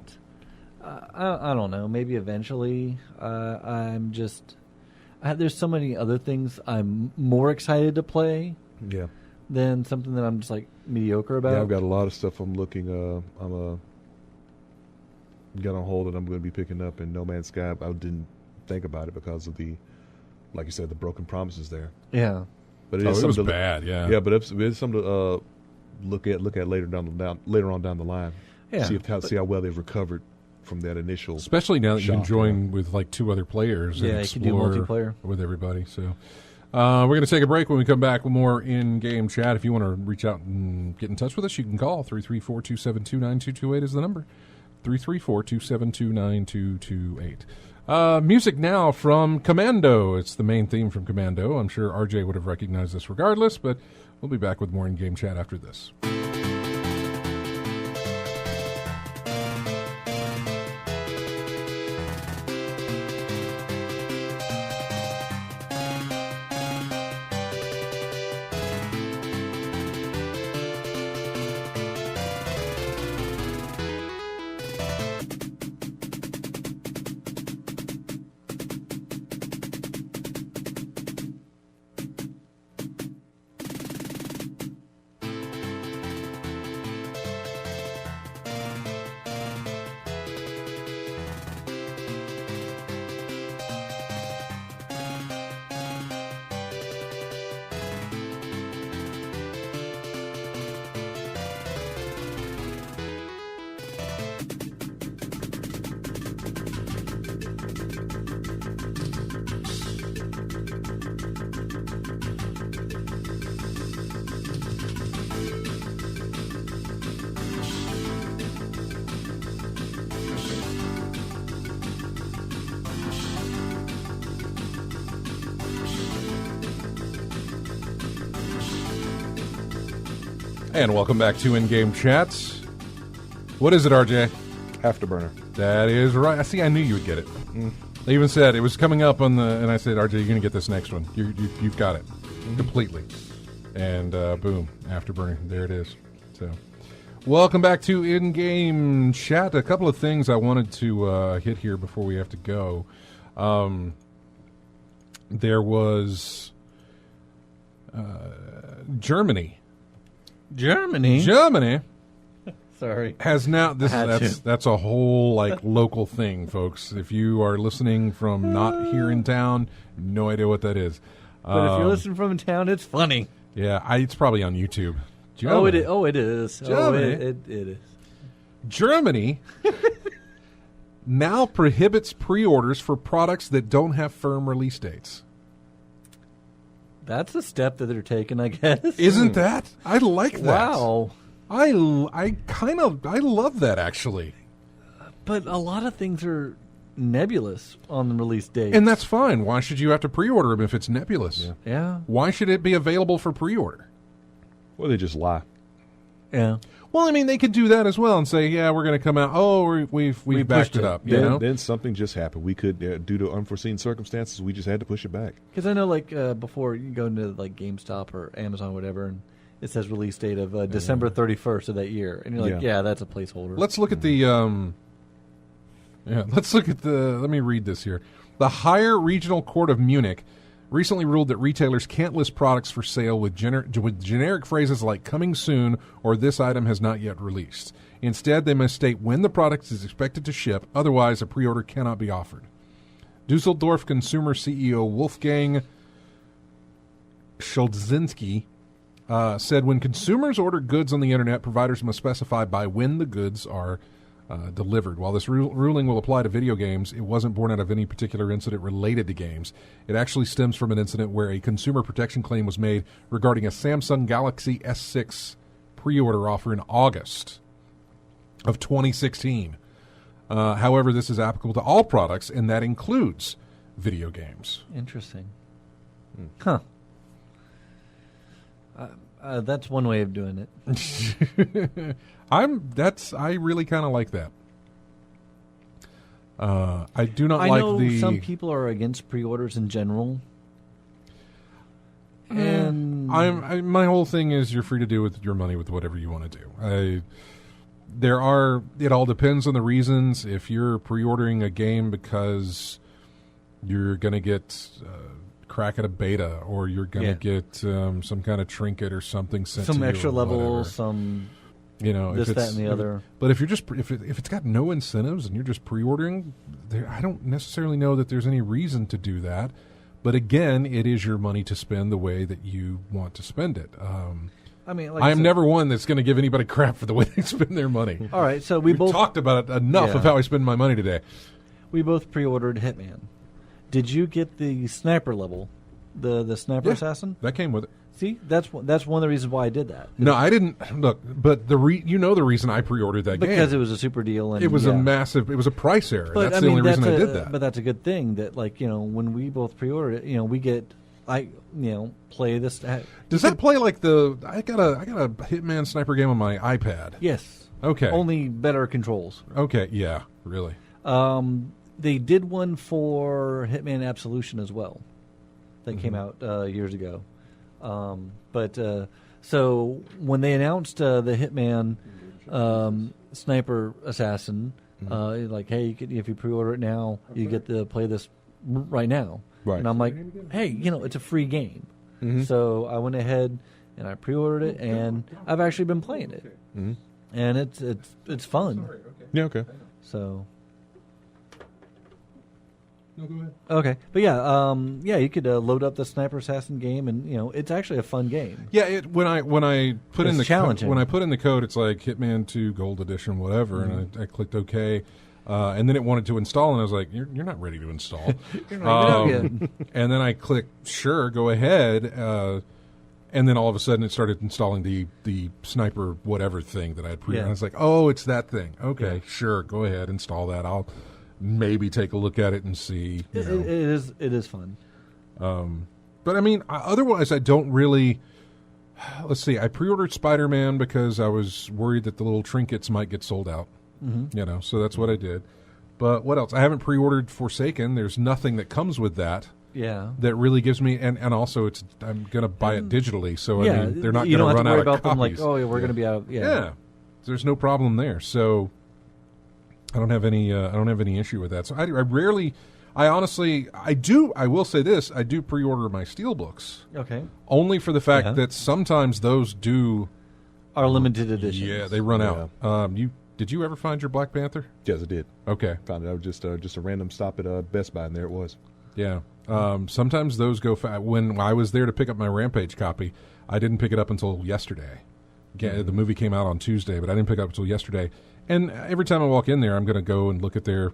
I don't know. Maybe eventually. I'm just. There's so many other things I'm more excited to play. Yeah. Than something that I'm just like mediocre about. Yeah, I've got a lot of stuff I'm looking. Got on hold that I'm going to be picking up in No Man's Sky. I didn't think about it because of the, like you said, the broken promises there. Yeah. But it was bad. Yeah. Yeah, but it's something to look at later on down the line. Yeah. See how well they've recovered from that initial. Especially now that you can join with like 2 other players. Yeah, and explore you can do multiplayer with everybody. So we're going to take a break. When we come back with more in-game chat. If you want to reach out and get in touch with us, you can call 334-272-9228 is the number. 334-272-9228. Music now from Commando. It's the main theme from Commando. I'm sure RJ would have recognized this regardless, but we'll be back with more in-game chat after this. And welcome back to In-Game Chats. What is it, RJ? Afterburner. That is right. I knew you would get it. They even said it was coming up on the, and I said, RJ, you're going to get this next one. You've got it completely. And boom, Afterburner, there it is. So, welcome back to In-Game Chat. A couple of things I wanted to hit here before we have to go. There was Germany. Germany Sorry. has now that's a whole like local thing, folks. If you are listening from not here in town, no idea what that is. But if you're listening from town, it's funny. Yeah, it's probably on YouTube. Germany. Germany. It is. Germany. It is. Germany now prohibits pre-orders for products that don't have firm release dates. That's a step that they're taking, I guess. Isn't that? I like that. Wow. I love that, actually. But a lot of things are nebulous on the release date. And that's fine. Why should you have to pre-order them if it's nebulous? Yeah. Why should it be available for pre-order? Well, they just lie. Yeah. Well, I mean, they could do that as well and say, "Yeah, we're going to come out. Oh, we've backed it up." You know? Then something just happened. We could, due to unforeseen circumstances, we just had to push it back. Because I know, like, before you go into, like, GameStop or Amazon or whatever, and it says release date of December 31st of that year. And you're like, yeah, that's a placeholder. Let's look at the let me read this here. The Higher Regional Court of Munich recently ruled that retailers can't list products for sale with generic phrases like "coming soon" or "this item has not yet released." Instead, they must state when the product is expected to ship. Otherwise, a pre-order cannot be offered. Dusseldorf consumer CEO Wolfgang Schulzinski said when consumers order goods on the internet, providers must specify by when the goods are delivered. While this ruling will apply to video games, it wasn't born out of any particular incident related to games. It actually stems from an incident where a consumer protection claim was made regarding a Samsung Galaxy S6 pre-order offer in August of 2016. However, this is applicable to all products, and that includes video games. Interesting. Huh. That's one way of doing it. I really kind of like that. I do not I like know the. some people are against pre-orders in general. And my whole thing is you're free to do with your money with whatever you want to do. It all depends on the reasons. If you're pre-ordering a game because you're going to get crack at a beta, or you're going to get some kind of trinket or something sent to you, some extra or level, whatever. some this, that, and the other. But if you're just if it's got no incentives and you're just pre-ordering, I don't necessarily know that there's any reason to do that. But again, it is your money to spend the way that you want to spend it. I mean, I am never one that's going to give anybody crap for the way they spend their money. All right, so We've both talked about it enough of how I spend my money today. We both pre-ordered Hitman. Did you get the sniper level, the sniper assassin? That came with it. See, that's one of the reasons why I did that. No, I didn't. Look, but the reason I pre-ordered that game. Because it was a super deal. And it was it was a price error. But, that's the only reason I did that. But that's a good thing that, like, when we both pre-ordered it, we get, play this. Does that play like I got a Hitman sniper game on my iPad? Yes. Okay. Only better controls. Okay, yeah, really. They did one for Hitman Absolution as well. That came out years ago. So when they announced the Hitman Sniper Assassin, like, hey, if you pre-order it now, you get to play this right now. Right. And I'm like, hey, it's a free game. Mm-hmm. So I went ahead and I pre-ordered it, and I've actually been playing it, and it's fun. Yeah. Okay. So. No, go ahead. Okay, but you could load up the Sniper Assassin game, and it's actually a fun game. Yeah, when I put in the challenging. When I put in the code, it's like Hitman 2 Gold Edition, whatever, and I clicked OK, and then it wanted to install, and I was like, "You're not ready to install." You're not yet. And then I clicked sure, go ahead, and then all of a sudden it started installing the sniper whatever thing that I had pre. And I was like, "Oh, it's that thing." Okay, sure, go ahead, install that. I'll maybe take a look at it and see. It is fun. But I mean, otherwise, I don't really. Let's see. I pre-ordered Spider-Man because I was worried that the little trinkets might get sold out. Mm-hmm. So that's what I did. But what else? I haven't pre-ordered Forsaken. There's nothing that comes with that. Yeah. that really gives me, and also I'm going to buy it digitally, so I mean, they're not you going don't to have run to worry out of about them like, copies. oh, yeah, we're going to be out. Yeah, there's no problem there. So I don't have any issue with that. So I rarely, I honestly, I will say this: I do pre-order my steelbooks. Okay. Only for the fact that sometimes those are limited editions. Yeah, they run out. Did you ever find your Black Panther? Yes, I did. Okay, Found it. I was just a random stop at Best Buy, and there it was. Yeah. Sometimes those go fast. When I was there to pick up my Rampage copy, I didn't pick it up until yesterday. The movie came out on Tuesday, but I didn't pick it up until yesterday. And every time I walk in there, I'm going to go and look at their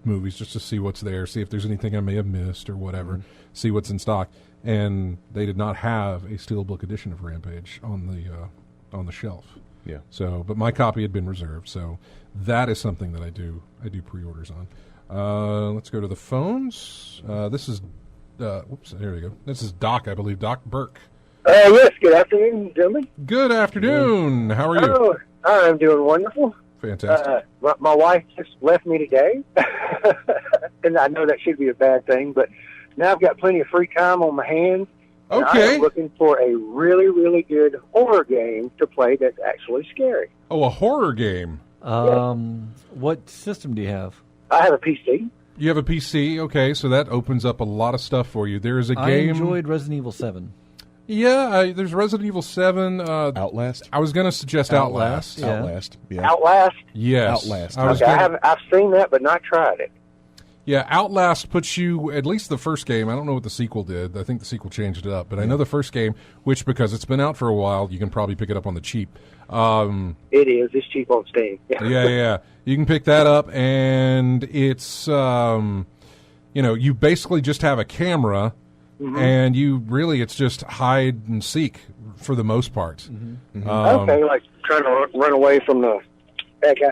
movies just to see what's there, see if there's anything I may have missed or whatever, see what's in stock. And they did not have a steelbook edition of Rampage on the shelf. Yeah. So, but my copy had been reserved, so that is something that I do pre-orders on. Let's go to the phones. This is, whoops, there we go. This is Doc, I believe, Doc Burke. Yes, good afternoon, gentlemen. Good afternoon. How are you? Oh, I'm doing wonderful. Fantastic. My wife just left me today, and I know that should be a bad thing, but now I've got plenty of free time on my hands. And I Okay. am looking for a really, really good horror game to play that's actually scary. Oh, a horror game. What system do you have? I have a PC. You have a PC, okay, so that opens up a lot of stuff for you. There is a I game. enjoyed Resident Evil 7. Yeah, there's Resident Evil 7. Outlast. I was going to suggest Outlast. Yeah. Outlast. Yeah. Outlast. Yes. Outlast. I was Okay, gonna- I've seen that, but not tried it. Yeah, Outlast puts you, at least the first game, I don't know what the sequel did. I think the sequel changed it up. But I know the first game, which because it's been out for a while, you can probably pick it up on the cheap. It is. It's cheap on Steam. Yeah. You can pick that up, and it's, you basically just have a camera, and it's just hide and seek for the most part. Okay, like trying to run away from the bad guy.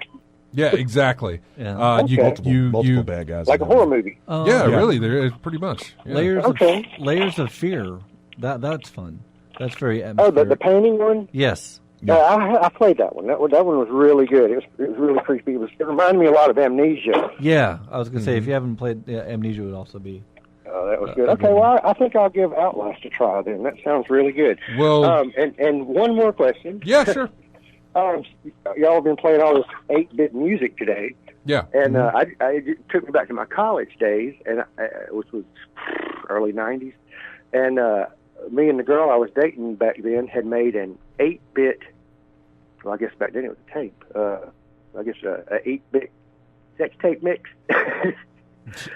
Yeah, exactly. Yeah. Multiple bad guys. Like a horror movie. Yeah, really, there is pretty much. Yeah. Layers of fear. That's fun. That's very Oh, atmospheric. the painting one? Yes. I played that one. That one was really good. It was really creepy. It reminded me a lot of Amnesia. Yeah, I was going to say, if you haven't played Amnesia, would also be. Oh, that was good. Okay, well, I think I'll give Outlast a try then. That sounds really good. Well, and one more question. yeah, sure. Y'all have been playing all this 8-bit music today, Yeah. and it took me back to my college days, and which was early 90s. And me and the girl I was dating back then had made an 8-bit, well, I guess back then it was a tape, I guess a 8-bit sex tape mix.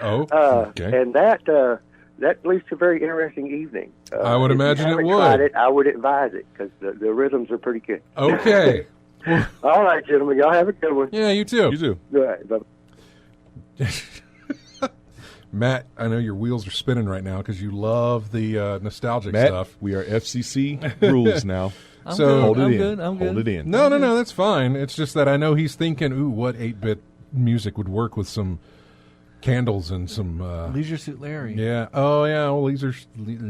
Okay. And that leads to a very interesting evening. I would imagine if it you haven't tried would. it, I would advise it because the rhythms are pretty good. Okay. Well, All right, gentlemen. Y'all have a good one. yeah, you too. You do. All right, bye. Matt, I know your wheels are spinning right now because you love the nostalgic Matt, stuff. we are FCC rules now. I'm So- good. Hold it I'm in. good. I'm good. Hold it in. No, that's fine. It's just that I know he's thinking, ooh, what 8-bit music would work with some candles and some... Leisure Suit Larry. yeah. Oh, yeah. Well, Leisure Suit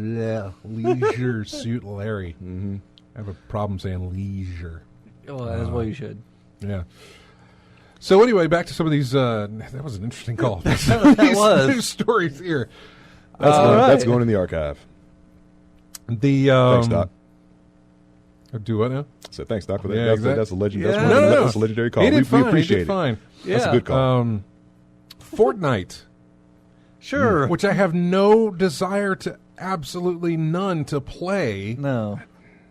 Larry. Mm-hmm. I have a problem saying leisure. Oh, as well you should. Yeah. So anyway, back to some of these. That was an interesting call. That was. These stories here. That's going in the archive. The Thanks, Doc. Do what now? So thanks, Doc, for that. Yeah, that's, exactly. that's a legend. Yeah. That's, that's a legendary call. He did fine. We appreciate He did it. fine. That's a good call. Fortnight, Sure. which I have no desire to, absolutely none, to play. No.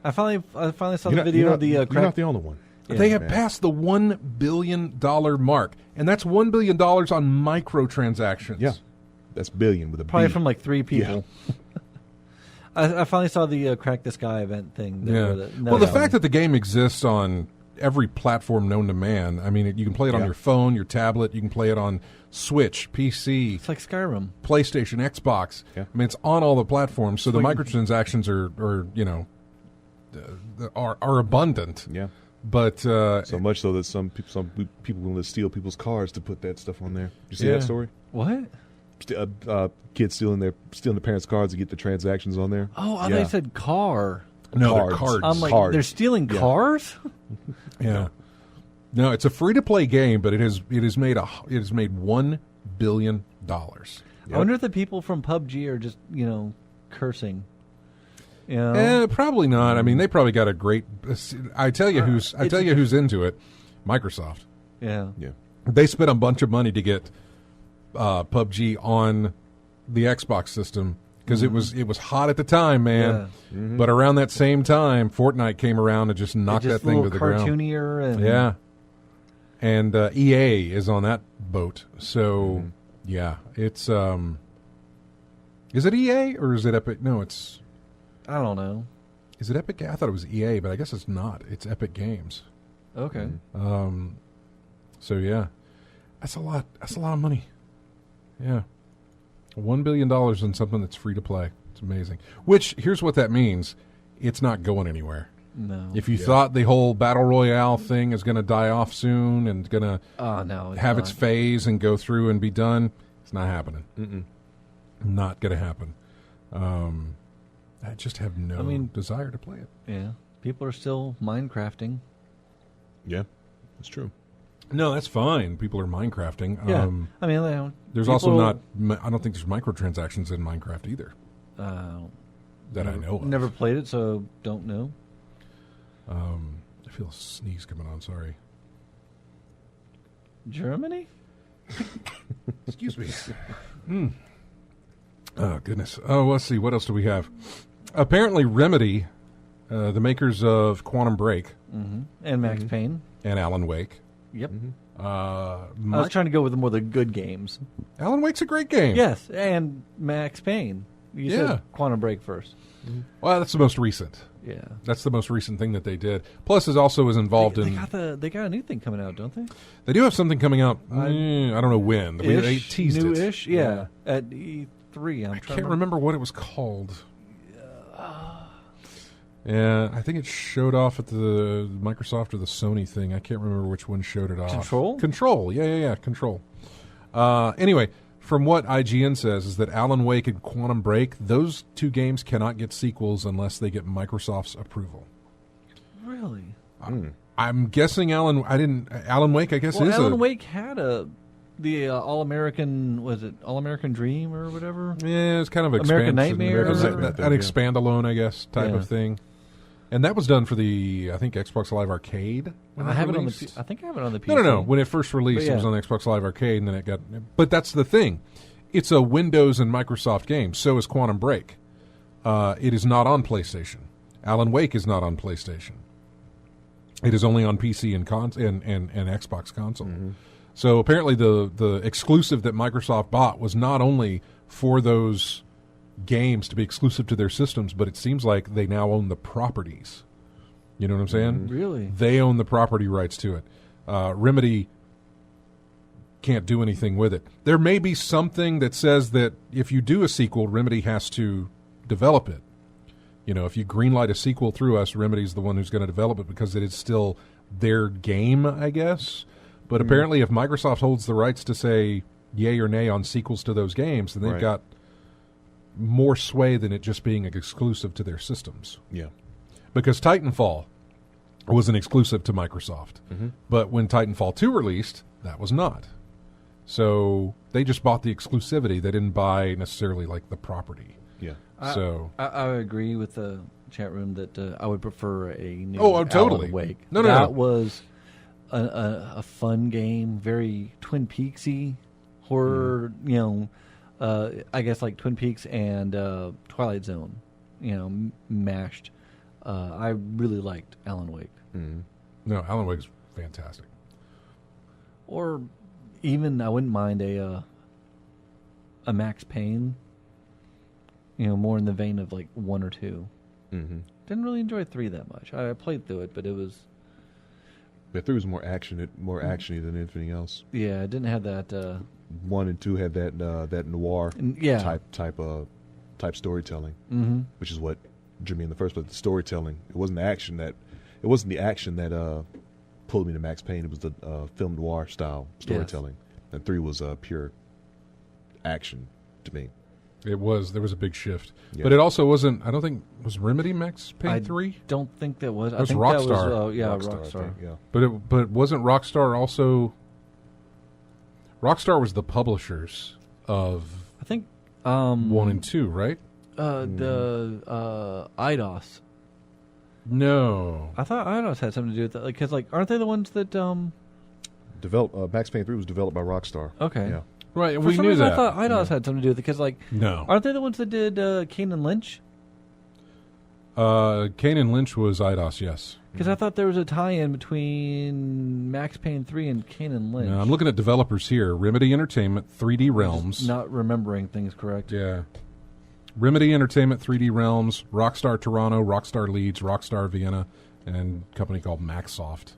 I finally saw You're the not- video you're of the not, crack. You're not the only one. They have man. passed the $1 billion mark, and that's $1 billion on microtransactions. Yeah. That's billion with a Probably B. from like 3 people. I finally saw the Crack the Sky event thing. Yeah. Well, the fact that the game exists on every platform known to man. I mean, you can play it on your phone, your tablet. You can play it on Switch, PC, it's like Skyrim. PlayStation, Xbox. Yeah. I mean, it's on all the platforms. So the like- microtransactions are abundant. Yeah. But So much so that some people willing to steal people's cars to put that stuff on there. You see Yeah. that story? What? Kids stealing their parents' cards to get the transactions on there. Oh, I Yeah. thought you said car. no, they're Cards. cards. I'm like, Cards. they're stealing Yeah. cars? Yeah. No, it's a free to play game, but it has made $1 billion. I wonder if the people from PUBG are just cursing. You know? Probably not. I mean, they probably got a great. I tell you who's into it. Microsoft. Yeah. They spent a bunch of money to get PUBG on the Xbox system because it was hot at the time, man. Yeah. Mm-hmm. But around that same time, Fortnite came around and just knocked that thing to the ground. Cartoonier and Yeah. And EA is on that boat. So, yeah, it's is it EA or is it Epic? No, it's I don't know. Is it Epic? I thought it was EA, but I guess it's not. It's Epic Games. Okay. So yeah, that's a lot. That's a lot of money. Yeah, $1 billion on something that's free to play. It's amazing. Which here's what that means: it's not going anywhere. No. If you thought the whole battle royale thing is going to die off soon and going to have its phase and go through and be done, it's not happening. Not going to happen. I just have no desire to play it. Yeah, people are still Minecrafting. Yeah, that's true. No, that's fine. People are Minecrafting. Yeah, I mean, there's also not. I don't think there's microtransactions in Minecraft either. That I know of. Never played it, so don't know. I feel a sneeze coming on. Sorry. Germany? Excuse me. Oh, goodness. Oh, let's see. What else do we have? Apparently, Remedy, the makers of Quantum Break. And Max Payne. And Alan Wake. Yep. I was trying to go with more the good games. Alan Wake's a great game. Yes, and Max Payne. You said Quantum Break first. Well, that's the most recent. Yeah. That's the most recent thing that they did. Plus, it also was involved in... They got a new thing coming out, don't they? They do have something coming out. I don't know when. They teased it. New-ish? Yeah. At E3. I can't remember what it was called. Yeah, I think it showed off at the Microsoft or the Sony thing. I can't remember which one showed it off. Control? Control. Yeah. Control. Anyway, from what IGN says is that Alan Wake and Quantum Break, those two games cannot get sequels unless they get Microsoft's approval. Really? I'm guessing Alan Wake, I guess, is Alan Wake had the All-American, was it All-American Dream or whatever? Yeah, it's kind of American Nightmare. An expandalone, I guess, type of thing. And that was done for the, I think, Xbox Live Arcade. I have it on the. I think I have it on the PC. No. When it first released, it was on the Xbox Live Arcade, and then it got. But that's the thing; it's a Windows and Microsoft game. So is Quantum Break. It is not on PlayStation. Alan Wake is not on PlayStation. It is only on PC and Xbox console. So apparently, the exclusive that Microsoft bought was not only for those games to be exclusive to their systems, but it seems like they now own the properties. You know what I'm saying? Really? They own the property rights to it. Remedy can't do anything with it. There may be something that says that if you do a sequel, Remedy has to develop it. You know, if you greenlight a sequel through us, Remedy's the one who's going to develop it because it is still their game, I guess. But apparently if Microsoft holds the rights to say yay or nay on sequels to those games, then they've got more sway than it just being exclusive to their systems. Yeah. Because Titanfall was an exclusive to Microsoft. But when Titanfall 2 released, that was not. So they just bought the exclusivity. They didn't buy necessarily like the property. Yeah. I agree with the chat room that I would prefer a new totally. Alan Wake. No. That was a fun game, very Twin Peaksy horror, I guess like Twin Peaks and Twilight Zone, mashed. I really liked Alan Wake. No, Alan Wake's fantastic. Or even I wouldn't mind a Max Payne. More in the vein of like 1 or 2. Didn't really enjoy 3 that much. I played through it, but it was. But 3 was more actiony than anything else. Yeah, it didn't have that. 1 and 2 had that noir type storytelling, which is what drew me in the first place. The storytelling. It wasn't the action that pulled me to Max Payne. It was the film noir style storytelling, and 3 was pure action to me. It was. There was a big shift, but it also wasn't. I don't think was Remedy Max Payne 3. Don't think that was. It was Rockstar. Rockstar. But wasn't Rockstar also? Rockstar was the publishers of think 1 and 2, right? the IDOS. No. I thought IDOS had something to do with that, because aren't they the ones that Max Payne 3 was developed by Rockstar. Okay. Yeah. Right, For we some knew reason, that. I thought IDOS had something to do with it, because No. aren't they the ones that did Kane and Lynch? Kane and Lynch was IDOS, yes. Because I thought there was a tie-in between Max Payne 3 and Kane and Lynch. I'm looking at developers here. Remedy Entertainment, 3D Realms. Just not remembering things correct. Yeah. Remedy Entertainment, 3D Realms, Rockstar Toronto, Rockstar Leeds, Rockstar Vienna, and a company called Maxsoft.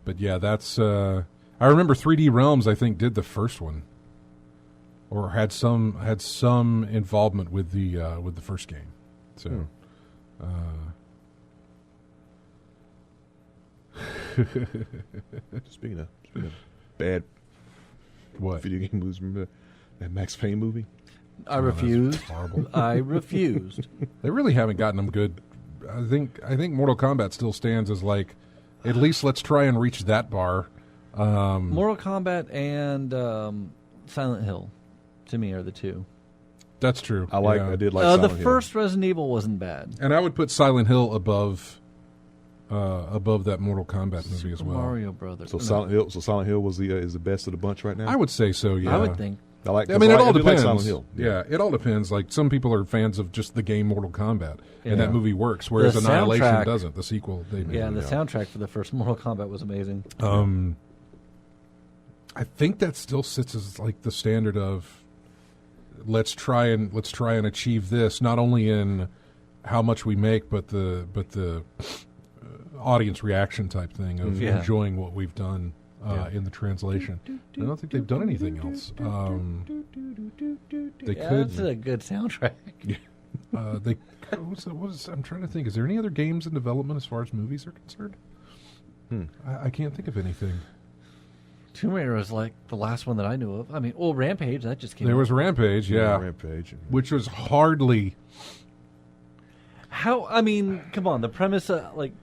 But yeah, that's... I remember 3D Realms, I think, did the first one. Or had some involvement with the first game. So... Speaking of bad What? video game movies, remember that Max Payne movie? I refused. Horrible. I refused. They really haven't gotten them good. I think Mortal Kombat still stands as at least let's try and reach that bar. Mortal Kombat and Silent Hill, to me, are the two. That's true. I did like The Silent Hill. first Resident Evil wasn't bad. And I would put Silent Hill above that Mortal Kombat movie as well. Mario Brothers. So Silent Hill was is the best of the bunch right now. I would say so. Yeah, I would think. I mean, it all do like depends. Silent Hill. Yeah, it all depends. Like some people are fans of just the game Mortal Kombat, and that movie works, whereas The Annihilation soundtrack- doesn't. The sequel, they made. Yeah, the soundtrack for the first Mortal Kombat was amazing. I think that still sits as the standard of let's try and achieve this, not only in how much we make, but the audience reaction type thing of enjoying what we've done in the translation. I don't think they've done anything else. They could. That's a good soundtrack. I'm trying to think. Is there any other games in development as far as movies are concerned? I can't think of anything. Tomb Raider was the last one that I knew of. I mean, Rampage, that just came out. There was Rampage, yeah. Rampage, which was hardly... How, I mean, come on, the premise,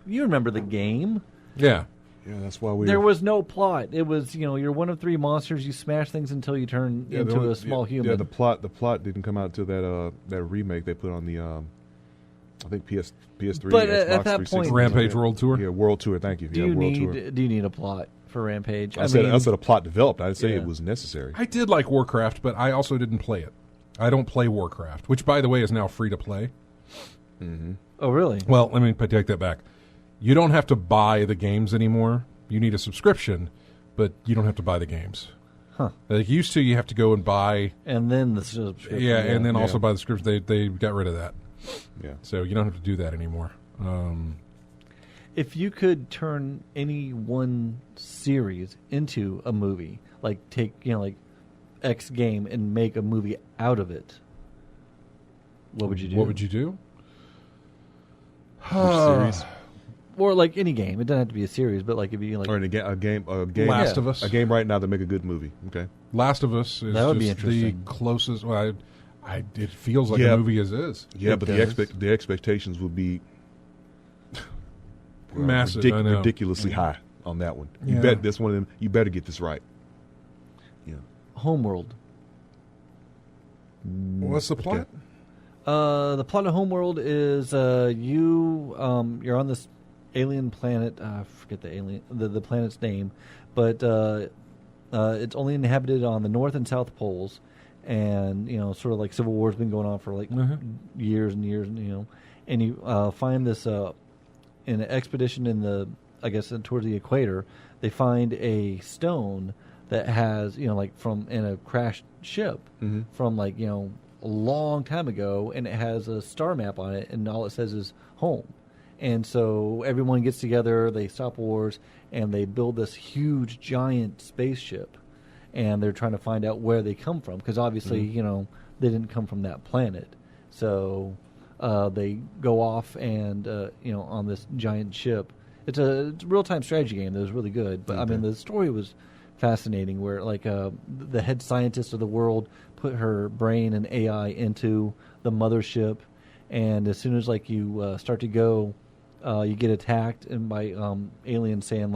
you remember the game. Yeah. Yeah, that's why we. There was no plot. It was, you're one of three monsters. You smash things until you turn into a small human. Yeah, the plot didn't come out until that remake they put on the I think PS3. But Xbox at that 360. point, Rampage World Tour? Yeah, World Tour. Thank you. Do you need a plot for Rampage? I said a plot developed. I didn't say it was necessary. I did like Warcraft, but I also didn't play it. I don't play Warcraft, which, by the way, is now free to play. Mm-hmm. Oh, really? Well, let me take that back. You don't have to buy the games anymore. You need a subscription, but you don't have to buy the games. Huh. Like used to, you have to go and buy. And then the subscription. Yeah, and then also buy the subscription. They got rid of that. Yeah. So you don't have to do that anymore. If you could turn any one series into a movie, take X game and make a movie out of it, what would you do? What would you do? Series. Or any game. It doesn't have to be a series, but if you Or in a game. Last of Us. A game right now to make a good movie. Okay. Last of Us is That would be just the interesting. closest. Well, it feels like a movie as is. Yeah, It but does. the expectations would be Massive. I know. ridiculously high on that one. You Yeah. bet this one of them. You better get this right. Yeah. Homeworld. What's the plot? The plot of Homeworld is you're on this alien planet. I forget the planet's name, but it's only inhabited on the North and South poles, and sort of Civil War's been going on for years and years, and you find this in an expedition in towards the equator. They find a stone that has from in a crashed ship from a long time ago, and it has a star map on it, and all it says is home. And so everyone gets together, they stop wars, and they build this huge giant spaceship, and they're trying to find out where they come from, because obviously they didn't come from that planet. So they go off and on this giant ship. It's a real-time strategy game that was really good, but I mean the story was fascinating, where the head scientist of the world put her brain and AI into the mothership, and as soon as you start to go, you get attacked and by aliens saying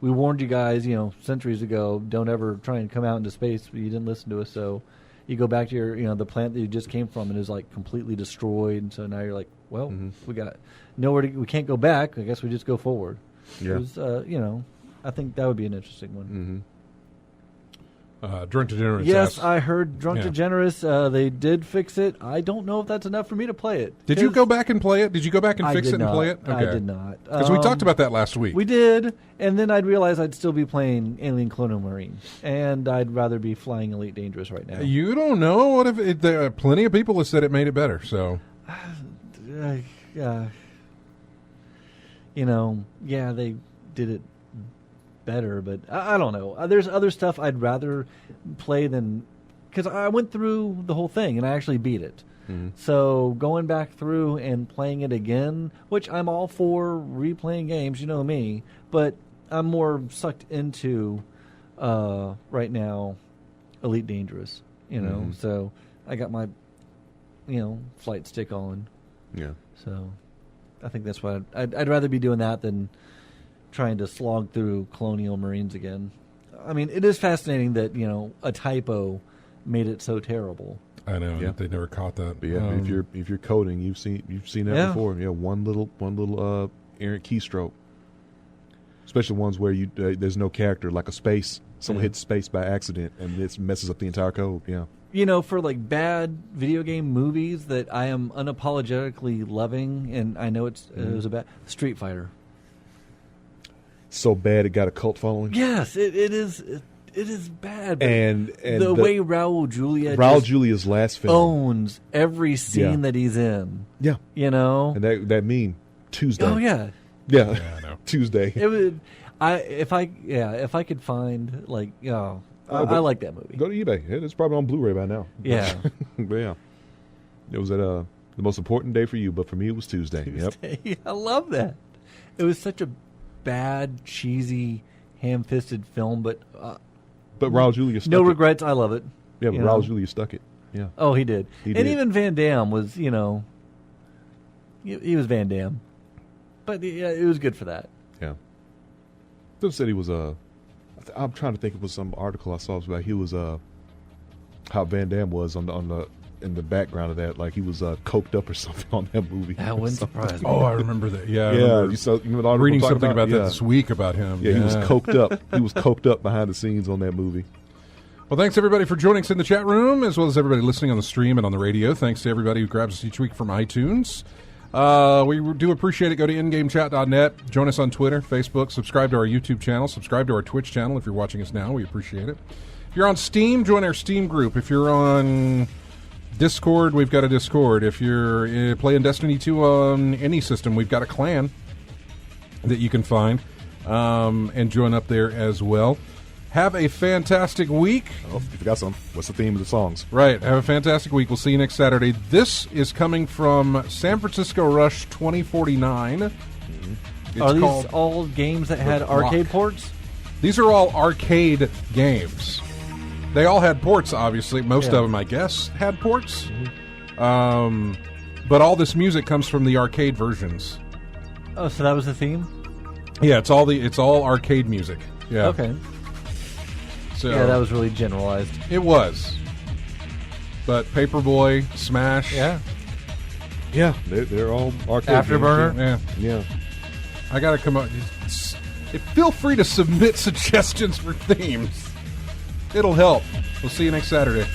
we warned you guys, centuries ago, don't ever try and come out into space. But you didn't listen to us, so you go back to your, the planet that you just came from, and it was like completely destroyed. And so now you're like, well, we got nowhere to. We can't go back. I guess we just go forward. Yeah. It was, I think that would be an interesting one. Drunk Degenerates. Yes, asks, I heard Drunk Degenerates. They did fix it. I don't know if that's enough for me to play it. Did you go back and play it? Did you go back and fix it and play it? I did not. Because we talked about that last week. We did, and then I'd realize I'd still be playing Alien Colonial Marine, and I'd rather be flying Elite Dangerous right now. You don't know. What if there are plenty of people that said it made it better? So, they did it better, but I don't know. There's other stuff I'd rather play than, because I went through the whole thing and I actually beat it. So going back through and playing it again, which I'm all for replaying games, you know me, but I'm more sucked into right now Elite Dangerous, so I got my flight stick on. Yeah. So I think that's why I'd rather be doing that than trying to slog through Colonial Marines again. I mean, it is fascinating that a typo made it so terrible. I know they never caught that. But yeah, if you're coding, you've seen that before. Yeah, one little errant keystroke, especially ones where there's no character, like a space. Someone hits space by accident and it messes up the entire code. Yeah. For like bad video game movies that I am unapologetically loving, and I know it was a bad Street Fighter. So bad it got a cult following. Yes, it is. It is bad. But and the way Raul Julia's last film owns every scene that he's in. Yeah, and that mean Tuesday. Oh yeah, I know. Tuesday. It would. If I could find I like that movie. Go to eBay. It's probably on Blu-ray by now. Yeah, but yeah. It was at the most important day for you, but for me it was Tuesday. Yep. I love that. It was such a bad, cheesy, ham-fisted film, but Raul Julia stuck no it. regrets. I love it. Yeah, but Raul Julia stuck it. Yeah. Oh, he did. He and did. Even Van Damme was, he was Van Damme, but it was good for that. Yeah. Phil said he was I'm trying to think it was some article I saw about he was how Van Damme was in the background of that, like he was coked up or something on that movie. That wouldn't surprise me. Oh, I remember that. Yeah, I'm reading something about that this week about him. Yeah, he was coked up. He was coked up behind the scenes on that movie. Well, thanks everybody for joining us in the chat room, as well as everybody listening on the stream and on the radio. Thanks to everybody who grabs us each week from iTunes. We do appreciate it. Go to ingamechat.net. Join us on Twitter, Facebook. Subscribe to our YouTube channel. Subscribe to our Twitch channel if you're watching us now. We appreciate it. If you're on Steam, join our Steam group. If you're on Discord, we've got a Discord. If you're playing Destiny 2 on any system, we've got a clan that you can find and join up there as well. Have a fantastic week. Oh, you forgot something. What's the theme of the songs? Right. Have a fantastic week. We'll see you next Saturday. This is coming from San Francisco Rush 2049. Are these all games that had arcade ports? These are all arcade games. They all had ports, obviously. Most of them, I guess, had ports. But all this music comes from the arcade versions. Oh, so that was the theme? Yeah, it's all arcade music. Yeah. Okay. So yeah, that was really generalized. It was. But Paperboy, Smash. Yeah. Yeah, they're all arcade Afterburner. games. Yeah. I got to come up. Feel free to submit suggestions for themes. It'll help. We'll see you next Saturday.